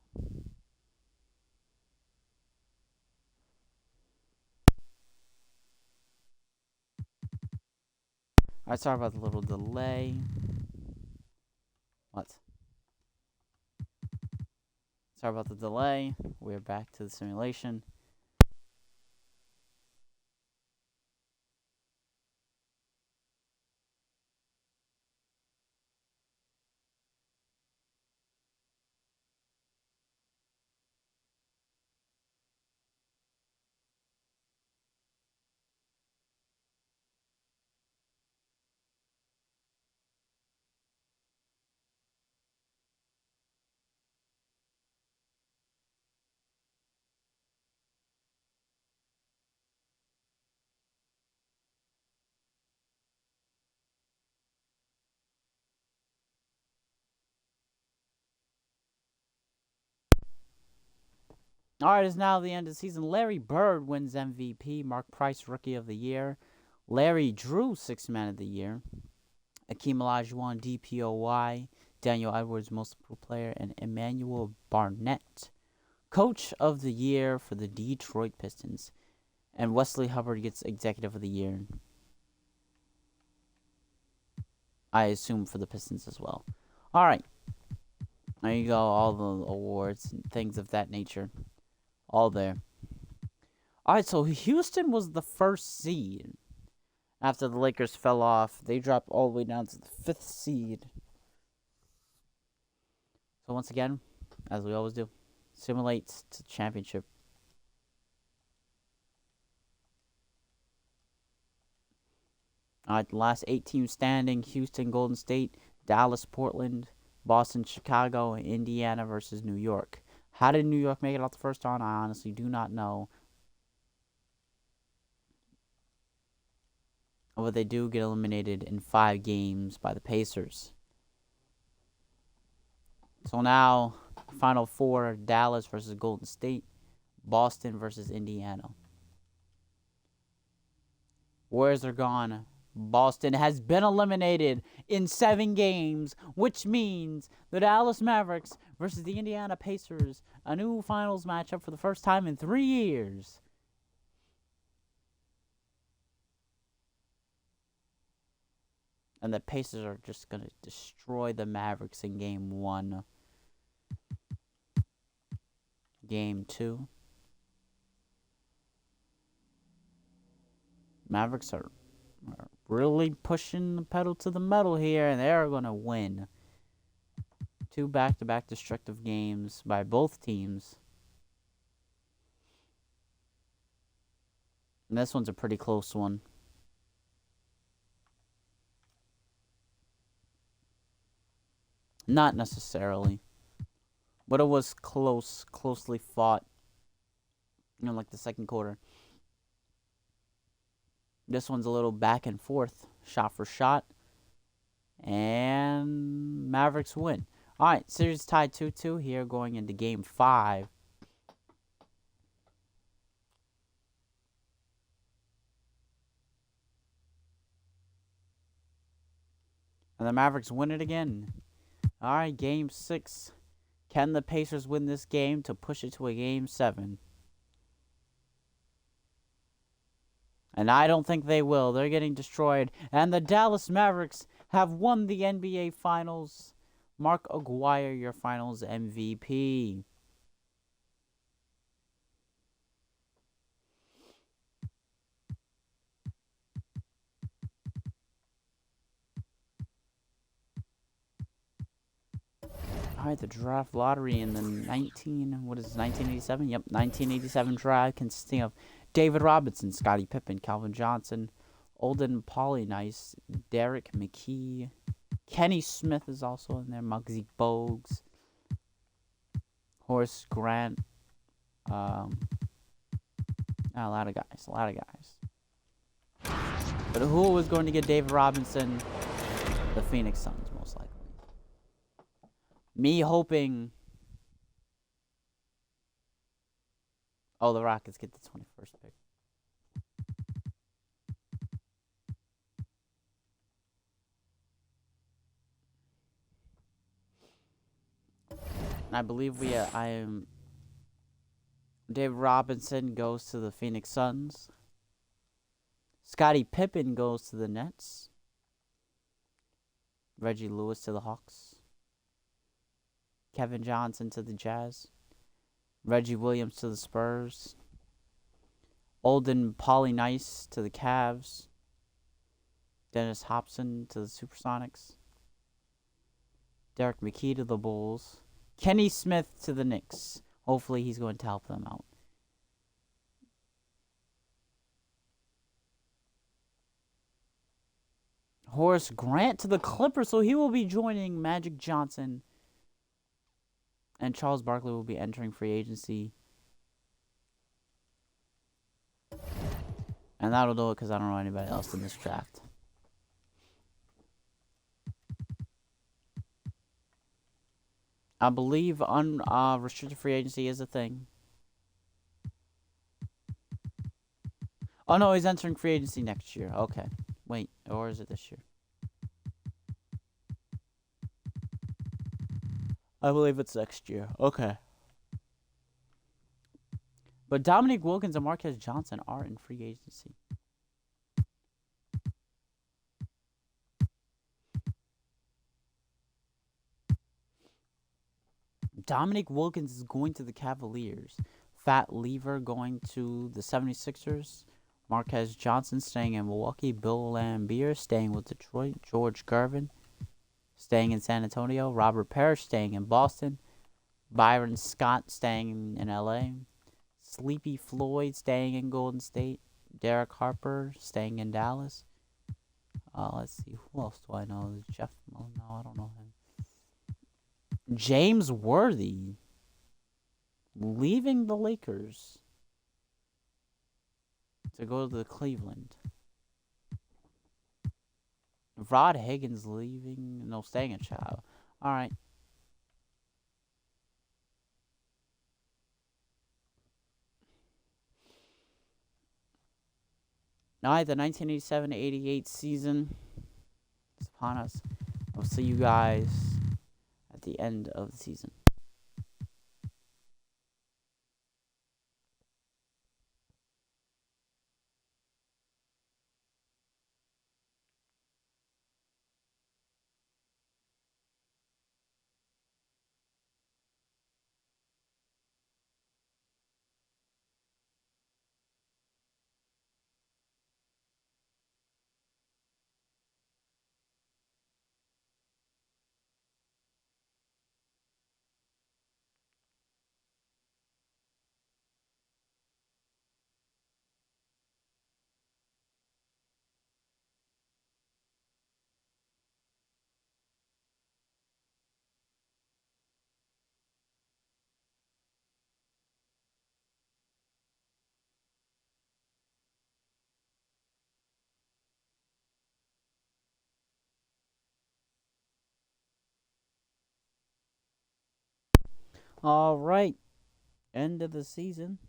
S1: Alright, sorry about the little delay. What? Sorry about the delay. We're back to the simulation. Alright, it's now the end of the season. Larry Bird wins MVP. Mark Price, Rookie of the Year. Larry Drew, Sixth Man of the Year. Akeem Olajuwon, DPOY. Daniel Edwards, Most Improved Player. And Emmanuel Barnett, Coach of the Year for the Detroit Pistons. And Wesley Hubbard gets Executive of the Year. I assume for the Pistons as well. Alright. There you go. All the awards and things of that nature. All there. Alright, so Houston was the first seed. After the Lakers fell off, they dropped all the way down to the 5th seed. So once again, as we always do, simulate to championship. Alright, the last 8 teams standing: Houston, Golden State, Dallas, Portland, Boston, Chicago, and Indiana versus New York. How did New York make it out the first round? I honestly do not know. But they do get eliminated in 5 games by the Pacers. So now, Final Four: Dallas versus Golden State, Boston versus Indiana. Warriors are gone. Boston has been eliminated in 7 games, which means the Dallas Mavericks versus the Indiana Pacers, a new finals matchup for the first time in 3 years. And the Pacers are just going to destroy the Mavericks in Game 1. Game 2. Mavericks are really pushing the pedal to the metal here, and they're going to win. 2 back-to-back destructive games by both teams. And this one's a pretty close one. Not necessarily. But it was closely fought. You know, like the second quarter. This one's a little back and forth, shot for shot. And Mavericks win. Alright, series tied 2-2 here going into Game 5. And the Mavericks win it again. Alright, Game 6. Can the Pacers win this game to push it to a Game 7? And I don't think they will. They're getting destroyed. And the Dallas Mavericks have won the NBA Finals. Mark Aguirre, your Finals MVP. Alright, the draft lottery in the 1987? Yep, 1987 draft consisting of David Robinson, Scottie Pippen, Calvin Johnson, Olden Polynice, Derek McKee, Kenny Smith is also in there, Muggsy Bogues, Horace Grant. A lot of guys. But who was going to get David Robinson? The Phoenix Suns, most likely. Me hoping... Oh, the Rockets get the 21st pick. I believe David Robinson goes to the Phoenix Suns. Scottie Pippen goes to the Nets. Reggie Lewis to the Hawks. Kevin Johnson to the Jazz. Reggie Williams to the Spurs. Olden Polynice to the Cavs. Dennis Hobson to the Supersonics. Derek McKee to the Bulls. Kenny Smith to the Knicks. Hopefully he's going to help them out. Horace Grant to the Clippers, so he will be joining Magic Johnson. And Charles Barkley will be entering free agency. And that'll do it because I don't know anybody else in this draft. I believe unrestricted free agency is a thing. Oh no, he's entering free agency next year. Okay. Wait, or is it this year? I believe it's next year. Okay. But Dominique Wilkins and Marquez Johnson are in free agency. Dominique Wilkins is going to the Cavaliers. Fat Lever going to the 76ers. Marquez Johnson staying in Milwaukee. Bill Laimbeer staying with Detroit. George Gervin staying in San Antonio. Robert Parrish staying in Boston. Byron Scott staying in LA. Sleepy Floyd staying in Golden State. Derek Harper staying in Dallas. Let's see. Who else do I know? Jeff? Oh, no, I don't know him. James Worthy leaving the Lakers to go to the Cleveland. Rod Higgins leaving. No, staying in Chicago. All right. All right, the 1987-88 season is upon us. I'll see you guys at the end of the season. All right. End of the season.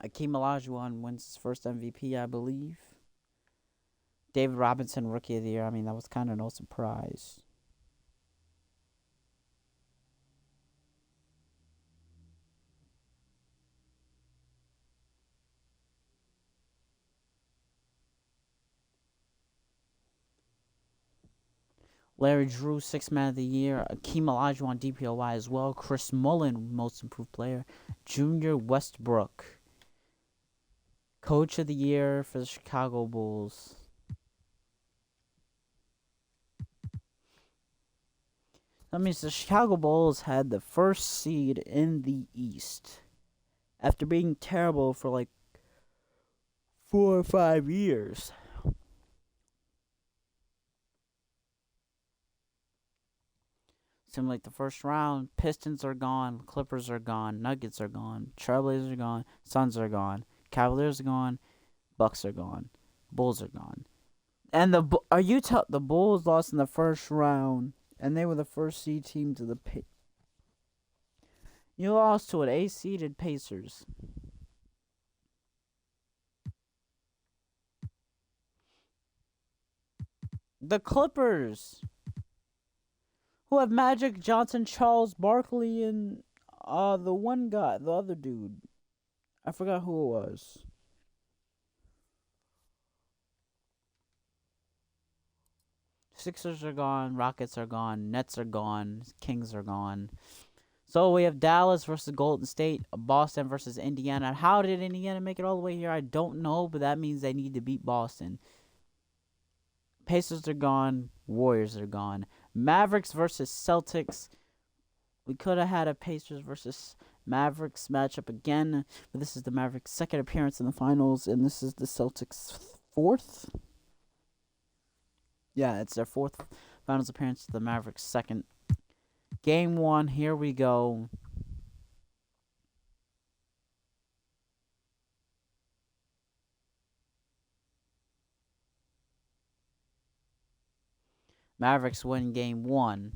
S1: Akeem Olajuwon wins his first MVP, I believe. David Robinson, Rookie of the Year. I mean, that was kind of no surprise. Larry Drew, Sixth Man of the Year. Akeem Olajuwon, DPOY as well. Chris Mullin, Most Improved Player. Junior Westbrook, Coach of the Year for the Chicago Bulls. That means the Chicago Bulls had the first seed in the East after being terrible for like 4 or 5 years. Seemed like the first round, Pistons are gone, Clippers are gone, Nuggets are gone, Trailblazers are gone, Suns are gone, Cavaliers are gone, Bucks are gone, Bulls are gone. And the Bulls lost in the first round, and they were the first seed team to the You lost to an A-seeded Pacers. The Clippers, who have Magic Johnson, Charles Barkley, and the one guy, the other dude. I forgot who it was. Sixers are gone, Rockets are gone, Nets are gone, Kings are gone. So we have Dallas versus Golden State, Boston versus Indiana. How did Indiana make it all the way here? I don't know, but that means they need to beat Boston. Pacers are gone, Warriors are gone. Mavericks versus Celtics. We could have had a Pacers versus Mavericks matchup again, but this is the Mavericks' second appearance in the finals, and this is the Celtics' fourth. Yeah, it's their fourth finals appearance to the Mavericks' second. Game 1, here we go. Mavericks win game 1.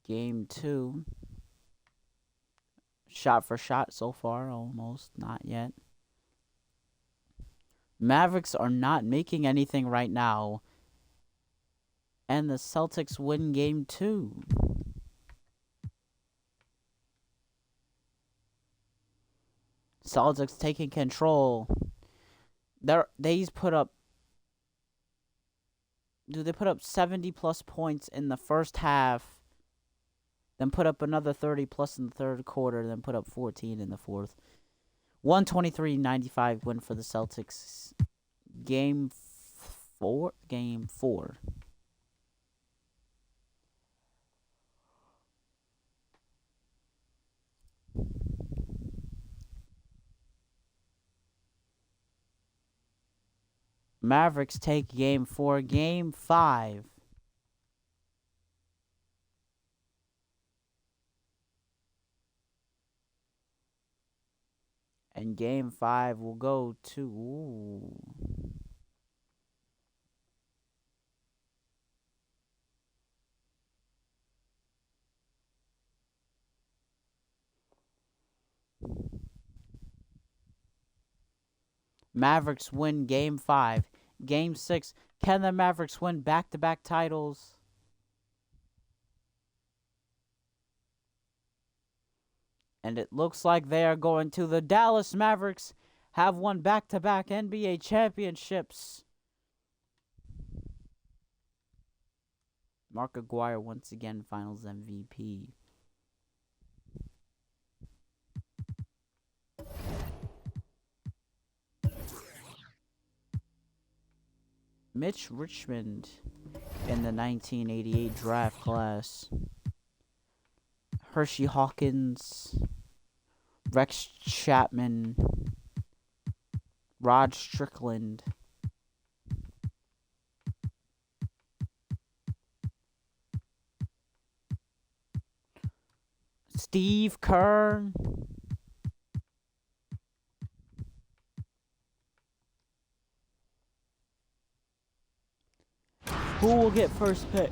S1: Game 2. Shot for shot so far, almost. Not yet. Mavericks are not making anything right now. And the Celtics win game 2. Celtics taking control. They put up 70 plus points in the first half, then put up another 30 plus in the third quarter, then put up 14 in the fourth. 123-95 win for the Celtics. Game 4. Mavericks take game 4. Game 5. And game 5 will go to... Mavericks win game 5. Game 6. Can the Mavericks win back-to-back titles? And it looks like they are going to. The Dallas Mavericks have won back-to-back NBA championships. Mark Aguirre once again finals MVP. Mitch Richmond in the 1988 draft class. Hershey Hawkins, Rex Chapman, Rod Strickland, Steve Kerr, who will get first pick?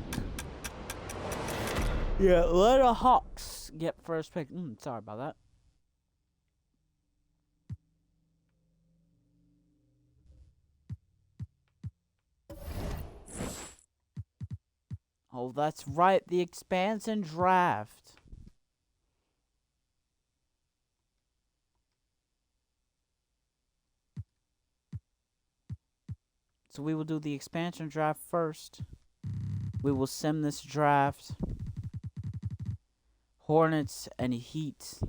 S1: Yeah, let the Hawks get first pick. Sorry about that. Oh, that's right. The expansion draft. So we will do the expansion draft first. We will sim this draft. Hornets and Heat.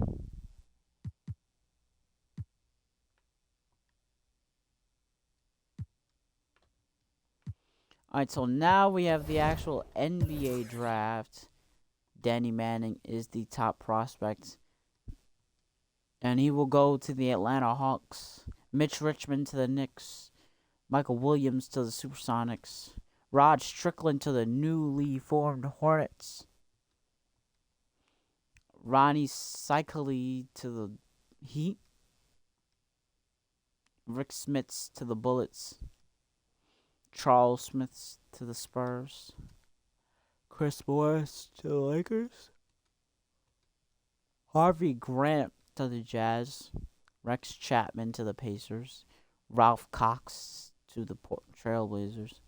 S1: Alright, so now we have the actual NBA draft. Danny Manning is the top prospect. And he will go to the Atlanta Hawks. Mitch Richmond to the Knicks. Michael Williams to the Supersonics. Rod Strickland to the newly formed Hornets. Ronnie Cycli to the Heat. Rick Smits to the Bullets. Charles Smith to the Spurs. Chris Morris to the Lakers. Harvey Grant to the Jazz. Rex Chapman to the Pacers. Ralph Cox to the Portland Trailblazers.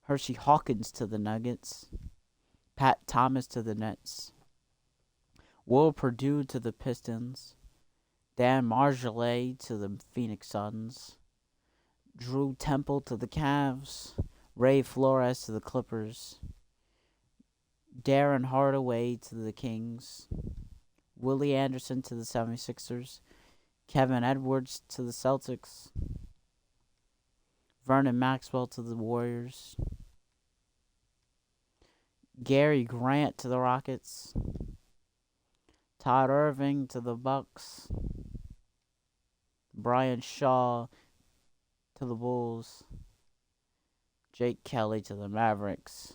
S1: Hershey Hawkins to the Nuggets. Pat Thomas to the Nets. Will Perdue to the Pistons. Dan Marjolais to the Phoenix Suns. Drew Temple to the Cavs. Ray Flores to the Clippers. Darren Hardaway to the Kings. Willie Anderson to the 76ers. Kevin Edwards to the Celtics. Vernon Maxwell to the Warriors. Gary Grant to the Rockets. Todd Irving to the Bucks. Brian Shaw to the Bulls. Jake Kelly to the Mavericks.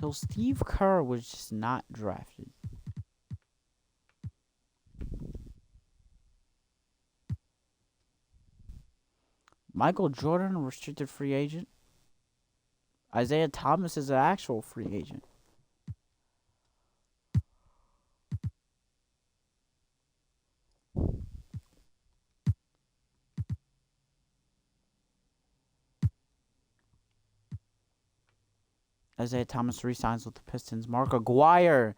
S1: So Steve Kerr was just not drafted. Michael Jordan, a restricted free agent. Isaiah Thomas is an actual free agent. Isaiah Thomas re-signs with the Pistons. Mark Aguirre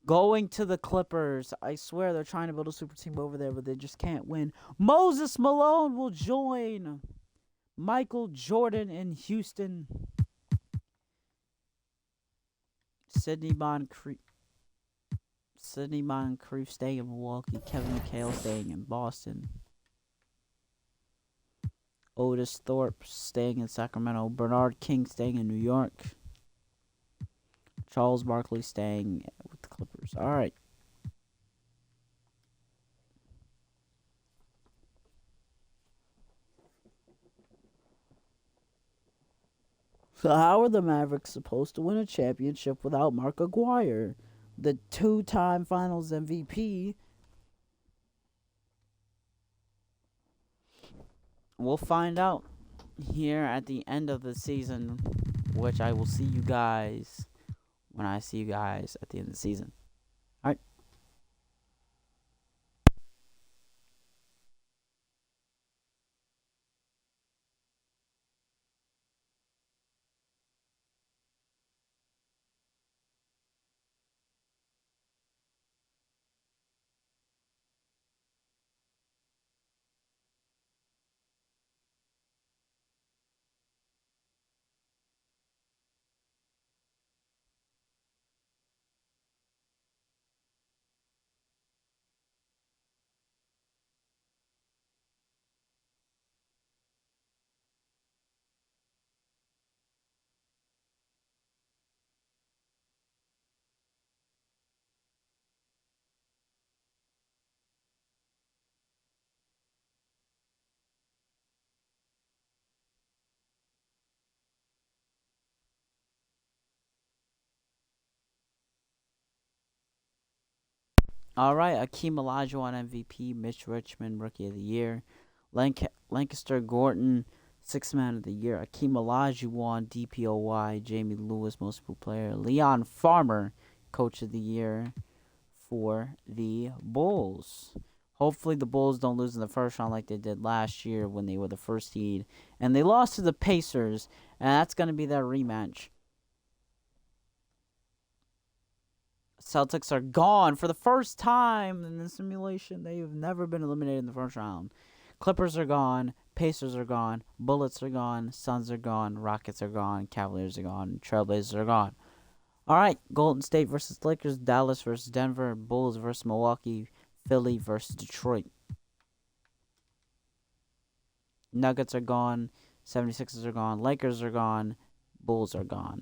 S1: going to the Clippers. I swear they're trying to build a super team over there, but they just can't win. Moses Malone will join Michael Jordan in Houston. Sidney Moncrief staying in Milwaukee. Kevin McHale staying in Boston. Otis Thorpe staying in Sacramento. Bernard King staying in New York. Charles Barkley staying with the Clippers. All right. So how are the Mavericks supposed to win a championship without Mark Aguirre, the two-time Finals MVP? We'll find out here at the end of the season, which I will see you guys when I see you guys at the end of the season. All right. All right, Akeem Olajuwon MVP, Mitch Richmond Rookie of the Year, Lancaster Gordon Sixth Man of the Year, Akeem Olajuwon DPOY, Jamie Lewis Most Improved Player, Leon Farmer Coach of the Year for the Bulls. Hopefully the Bulls don't lose in the first round like they did last year when they were the first seed and they lost to the Pacers, and that's going to be their rematch. Celtics are gone for the first time in the simulation. They've never been eliminated in the first round. Clippers are gone. Pacers are gone. Bullets are gone. Suns are gone. Rockets are gone. Cavaliers are gone. Trailblazers are gone. All right, Golden State versus Lakers. Dallas versus Denver. Bulls versus Milwaukee. Philly versus Detroit. Nuggets are gone. 76ers are gone. Lakers are gone. Bulls are gone.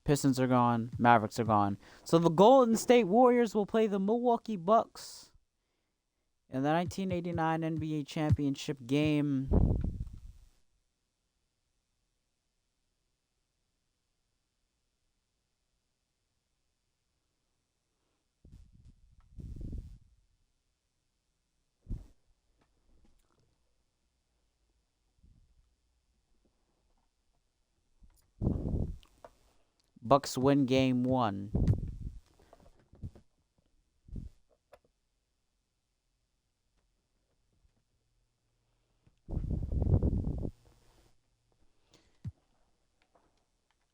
S1: Pistons are gone. Mavericks are gone. So the Golden State Warriors will play the Milwaukee Bucks in the 1989 NBA Championship game. Bucks win game 1.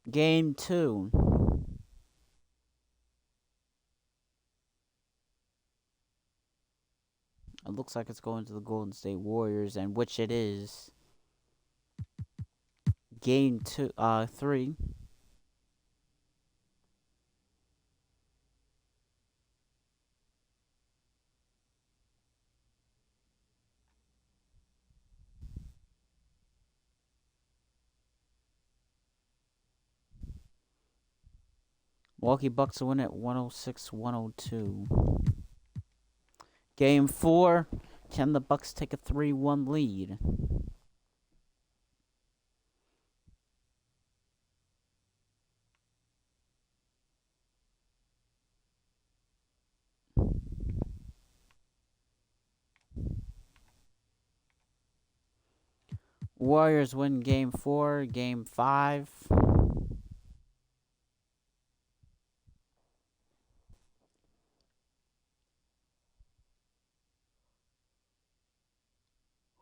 S1: Game 2. It looks like it's going to the Golden State Warriors, and which it is. Game 3. Milwaukee Bucks win at 106-102. Game 4. Can the Bucks take a 3-1 lead? Warriors win game 4. Game 5.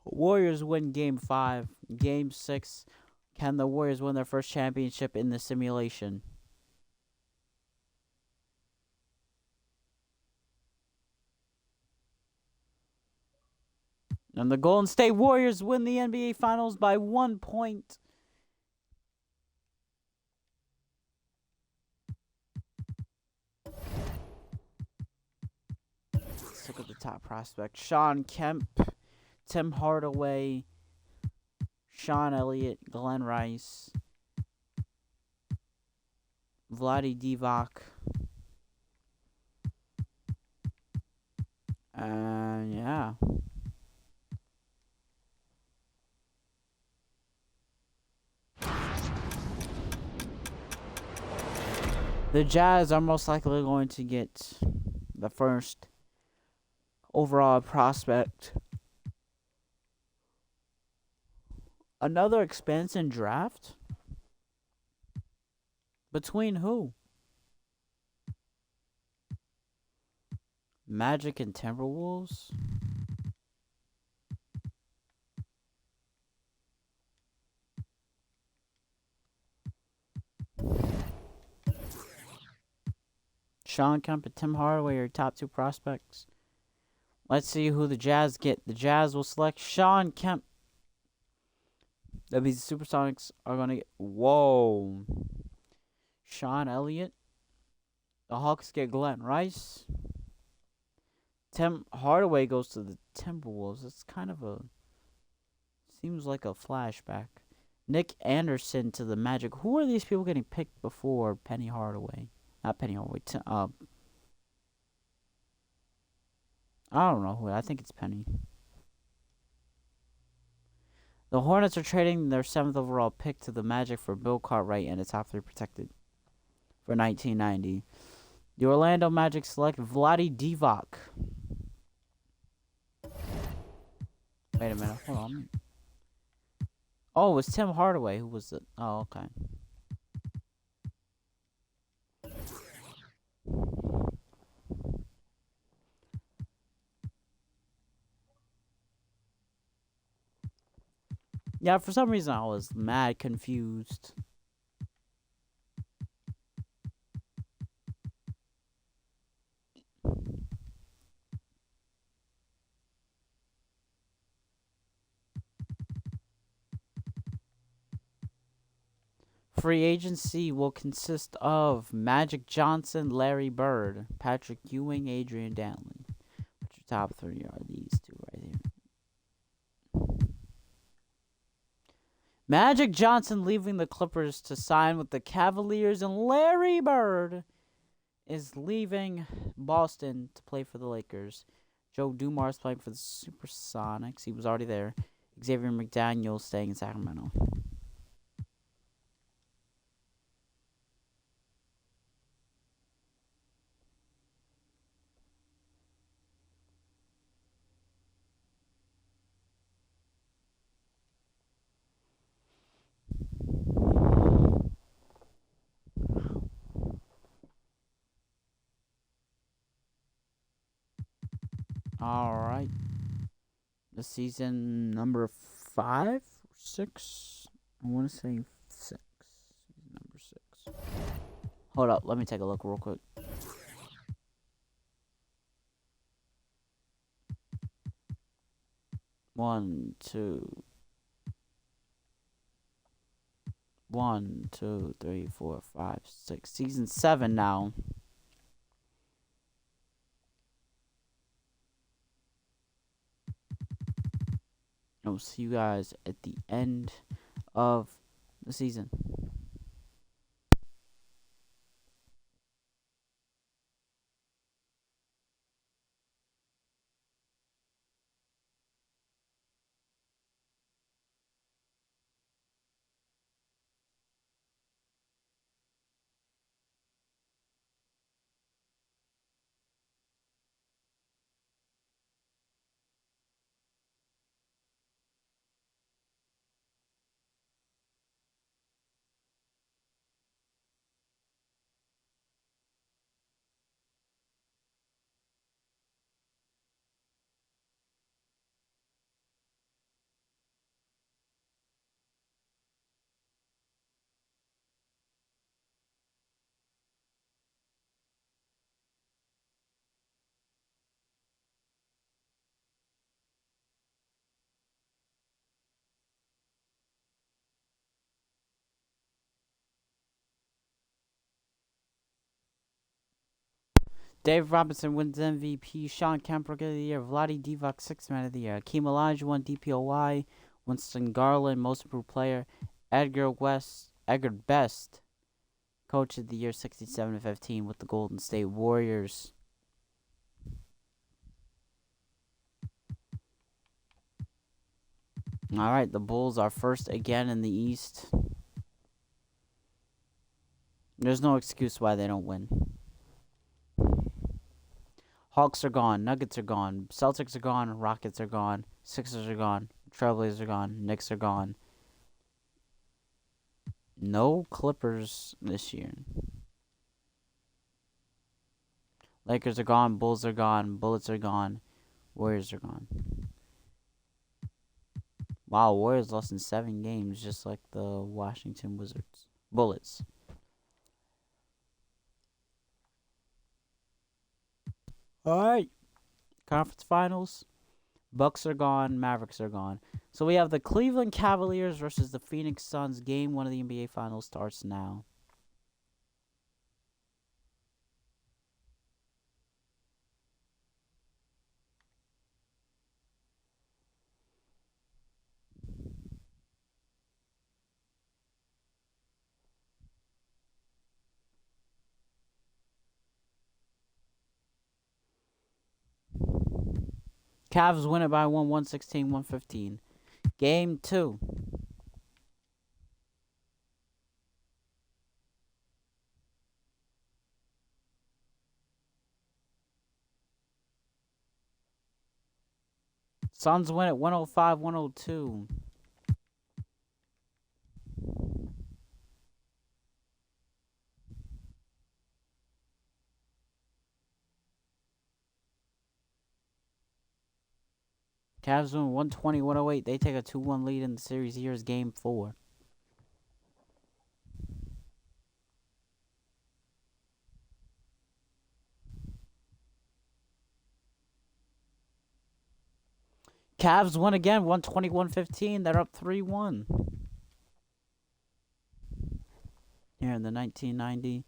S1: Warriors win game 5. Game 6. Can the Warriors win their first championship in the simulation? And the Golden State Warriors win the NBA Finals by 1 point. Let's look at the top prospects. Shawn Kemp, Tim Hardaway, Sean Elliott, Glenn Rice, Vlade Divac, and yeah. The Jazz are most likely going to get the first overall prospect. Another expansion draft? Between who? Magic and Timberwolves? Shawn Kemp and Tim Hardaway are your top 2 prospects. Let's see who the Jazz get. The Jazz will select Shawn Kemp. That means the Supersonics are going to get... Whoa. Sean Elliott. The Hawks get Glenn Rice. Tim Hardaway goes to the Timberwolves. It's kind of a... Seems like a flashback. Nick Anderson to the Magic. Who are these people getting picked before Penny Hardaway? Not Penny Hardaway. I don't know who. I think it's Penny. The Hornets are trading their 7th overall pick to the Magic for Bill Cartwright and a top 3 protected for 1990. The Orlando Magic select Vlade Divac. Wait a minute. Hold on. Oh, it was Tim Hardaway who was the... Oh, okay. Yeah, for some reason I was mad confused. free agency will consist of Magic Johnson, Larry Bird, Patrick Ewing, Adrian Dantley. But your top 3 are these 2 right here. Magic Johnson leaving the Clippers to sign with the Cavaliers, and Larry Bird is leaving Boston to play for the Lakers. Joe Dumars playing for the Supersonics. He was already there. Xavier McDaniel staying in Sacramento. All right. The season number 5 or 6. I want to say 6. Season number 6. Hold up. Let me take a look real quick. One, two, 3, 4, 5, 6. Season 7 now. I'll see you guys at the end of the season. Dave Robinson wins MVP. Sean Kemp Rookie of the Year. Vlade Divac 6th Man of the Year. Akeem Olajuwon won DPOY. Winston Garland Most Improved Player. Edgar Best Coach of the Year 67-15 with the Golden State Warriors. All right, the Bulls are first again in the East. There's no excuse why they don't win. Hawks are gone. Nuggets are gone. Celtics are gone. Rockets are gone. Sixers are gone. Trailblazers are gone. Knicks are gone. No Clippers this year. Lakers are gone. Bulls are gone. Bullets are gone. Warriors are gone. Wow, Warriors lost in 7 games, just like the Washington Bullets. Alright. Conference Finals. Bucks are gone. Mavericks are gone. So we have the Cleveland Cavaliers versus the Phoenix Suns. Game 1 of the NBA Finals starts now. Cavs win it by 116-115. Game 2. Suns win it 105-102. Cavs win 120-108. They take a 2-1 lead in the series. Here's Game 4. Cavs win again, 120-115. They're up 3-1. here in the 1990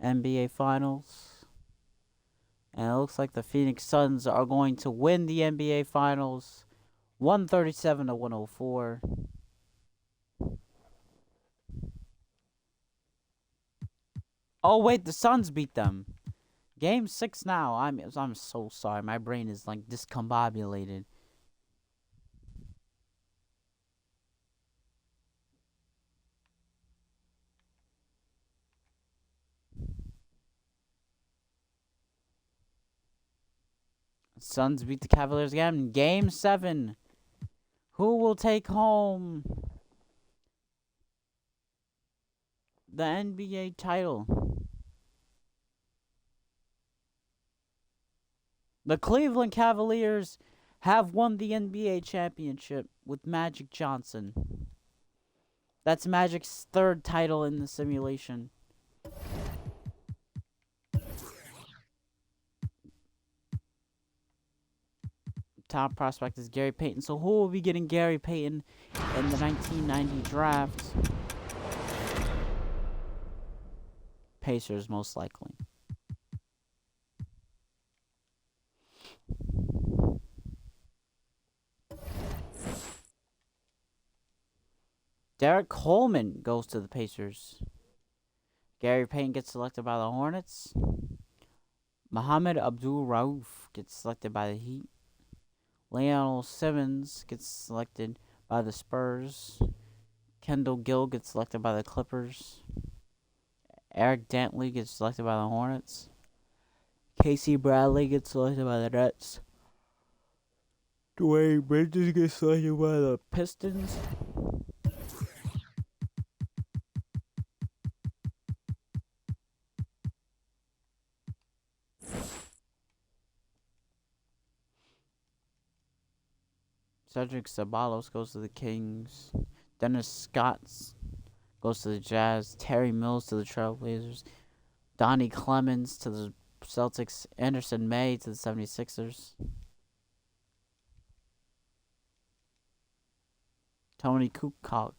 S1: NBA Finals. And it looks like the Phoenix Suns are going to win the NBA Finals 137 to 104. Oh wait, the Suns beat them. Game 6 now. I'm so sorry. My brain is like discombobulated. Suns beat the Cavaliers again. Game 7. Who will take home the NBA title? The Cleveland Cavaliers have won the NBA championship with Magic Johnson. That's Magic's 3rd title in the simulation. Top prospect is Gary Payton. So who will be getting Gary Payton in the 1990 draft? Pacers, most likely. Derek Coleman goes to the Pacers. Gary Payton gets selected by the Hornets. Mohamed Abdul-Rauf gets selected by the Heat. Lionel Simmons gets selected by the Spurs. Kendall Gill gets selected by the Clippers. Eric Dantley gets selected by the Hornets. Casey Bradley gets selected by the Nets. Dwayne Bridges gets selected by the Pistons. Cedric Ceballos goes to the Kings. Dennis Scott goes to the Jazz. Terry Mills to the Trailblazers. Donnie Clemens to the Celtics. Anderson May to the 76ers. Tony Kukoc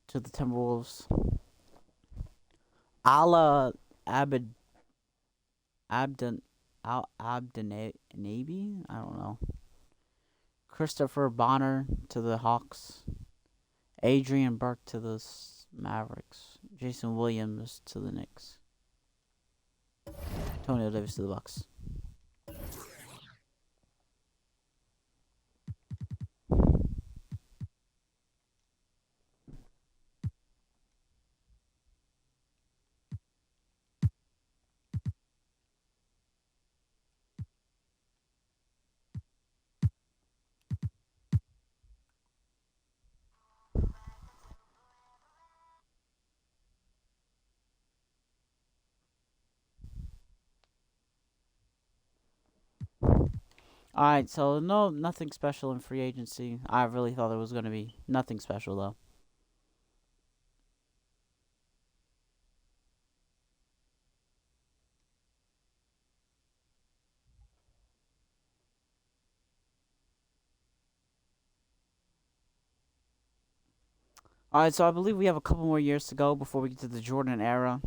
S1: to the Timberwolves. Ala Abdenaby? I don't know. Christopher Bonner to the Hawks. Adrian Burke to the Mavericks. Jason Williams to the Knicks. Antonio Davis to the Bucks. Alright, so nothing special in free agency. I really thought there was going to be nothing special, though. Alright, so I believe we have a couple more years to go before we get to the Jordan era.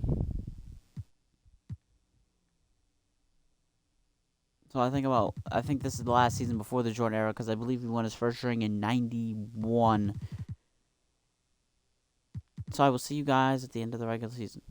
S1: So I think this is the last season before the Jordan era, because I believe he won his first ring in 91. So I will see you guys at the end of the regular season.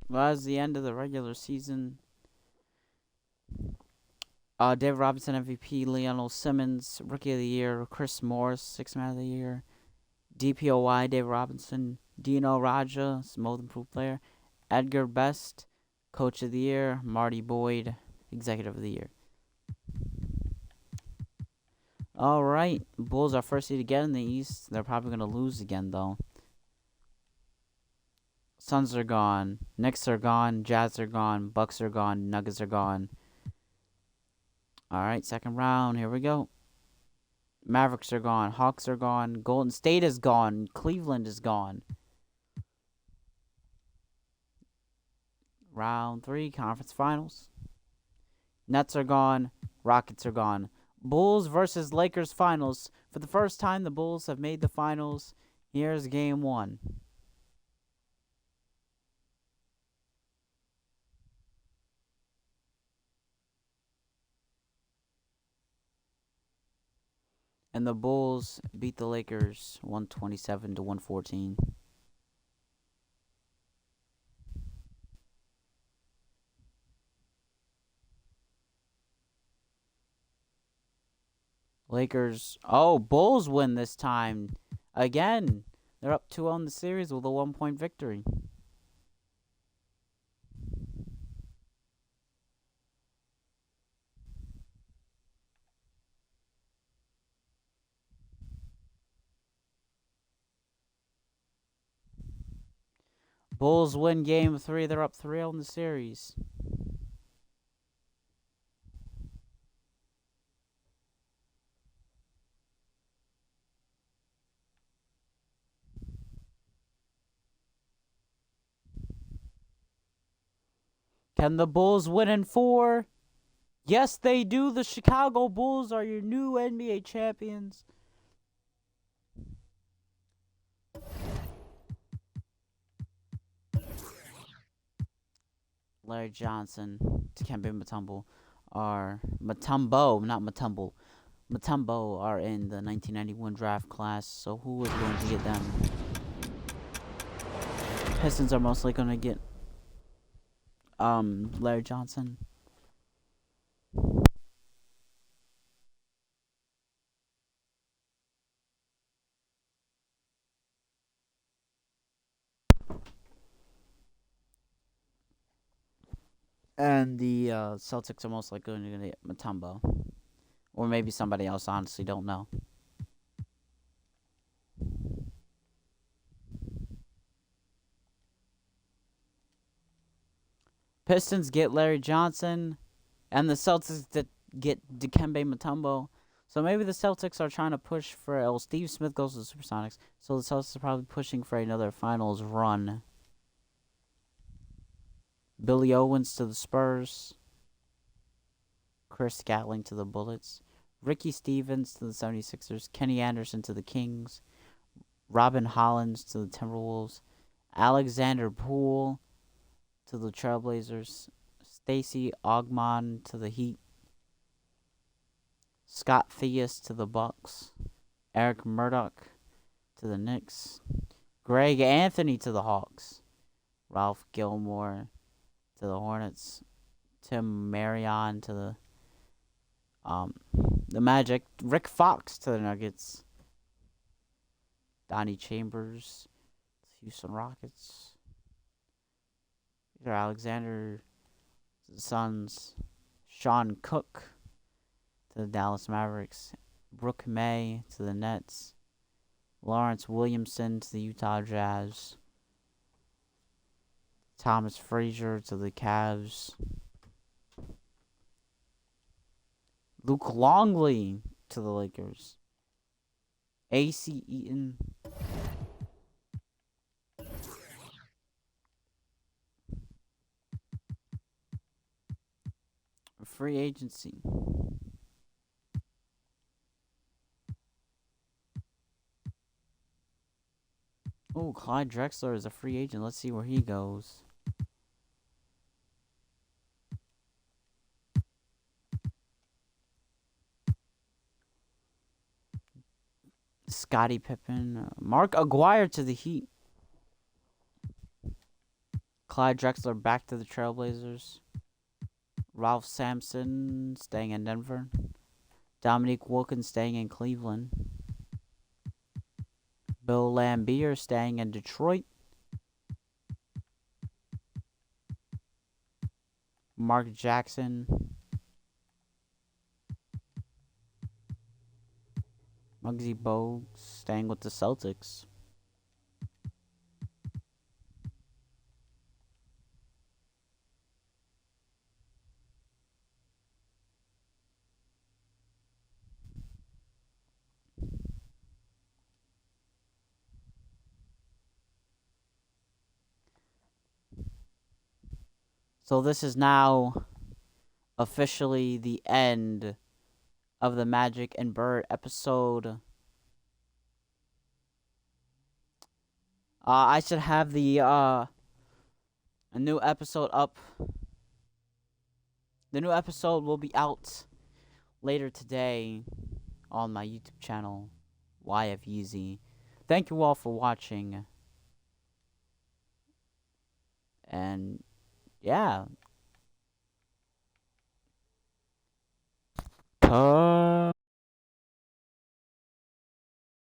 S1: Well, that's the end of the regular season. David Robinson MVP, Lionel Simmons Rookie of the Year, Chris Morris Sixth Man of the Year, DPOY David Robinson, Dino Raja Most Improved Player, Edgar Best Coach of the Year, Marty Boyd Executive of the Year. All right, Bulls are first seed again in the East. They're probably gonna lose again though. Suns are gone, Knicks are gone, Jazz are gone, Bucks are gone, Nuggets are gone. All right, second round. Here we go. Mavericks are gone. Hawks are gone. Golden State is gone. Cleveland is gone. Round 3, conference finals. Nets are gone. Rockets are gone. Bulls versus Lakers finals. For the first time, the Bulls have made the finals. Here's game 1. And the Bulls beat the Lakers 127 to 114. Lakers. Oh, Bulls win this time. Again, they're up 2-0 in the series with a 1-point victory. Bulls win game 3. They're up 3-0 in the series. Can the Bulls win in 4? Yes, they do. The Chicago Bulls are your new NBA champions. Larry Johnson, Dikembe Mutombo are Mutombo are in the 1991 draft class. So who is going to get them? Pistons are mostly going to get Larry Johnson. And the Celtics are most likely going to get Mutombo. Or maybe somebody else, honestly, don't know. Pistons get Larry Johnson, and the Celtics get Dikembe Mutombo. So maybe the Celtics are trying to push for... Steve Smith goes to the Supersonics, so the Celtics are probably pushing for another finals run. Billy Owens to the Spurs. Chris Gatling to the Bullets. Ricky Stevens to the 76ers. Kenny Anderson to the Kings. Robin Hollins to the Timberwolves. Alexander Poole to the Trailblazers. Stacey Ogman to the Heat. Scott Theus to the Bucks. Eric Murdoch to the Knicks. Greg Anthony to the Hawks. Ralph Gilmore to the Hornets. Tim Marion to the Magic. Rick Fox to the Nuggets. Donnie Chambers to the Houston Rockets. Peter Alexander to the Suns. Sean Cook to the Dallas Mavericks. Brooke May to the Nets. Lawrence Williamson to the Utah Jazz. Thomas Frazier to the Cavs. Luke Longley to the Lakers. A.C. Eaton. Free agency. Oh, Clyde Drexler is a free agent. Let's see where he goes. Scottie Pippen. Mark Aguirre to the Heat. Clyde Drexler back to the Trailblazers. Ralph Sampson staying in Denver. Dominique Wilkins staying in Cleveland. Bill Laimbeer staying in Detroit. Mark Jackson. Muggsy Bogues staying with the Celtics. So this is now officially the end of the Magic and Bird episode. I should have the a new episode up. The new episode will be out later today on my YouTube channel, YF Yeezy. Thank you all for watching. And yeah.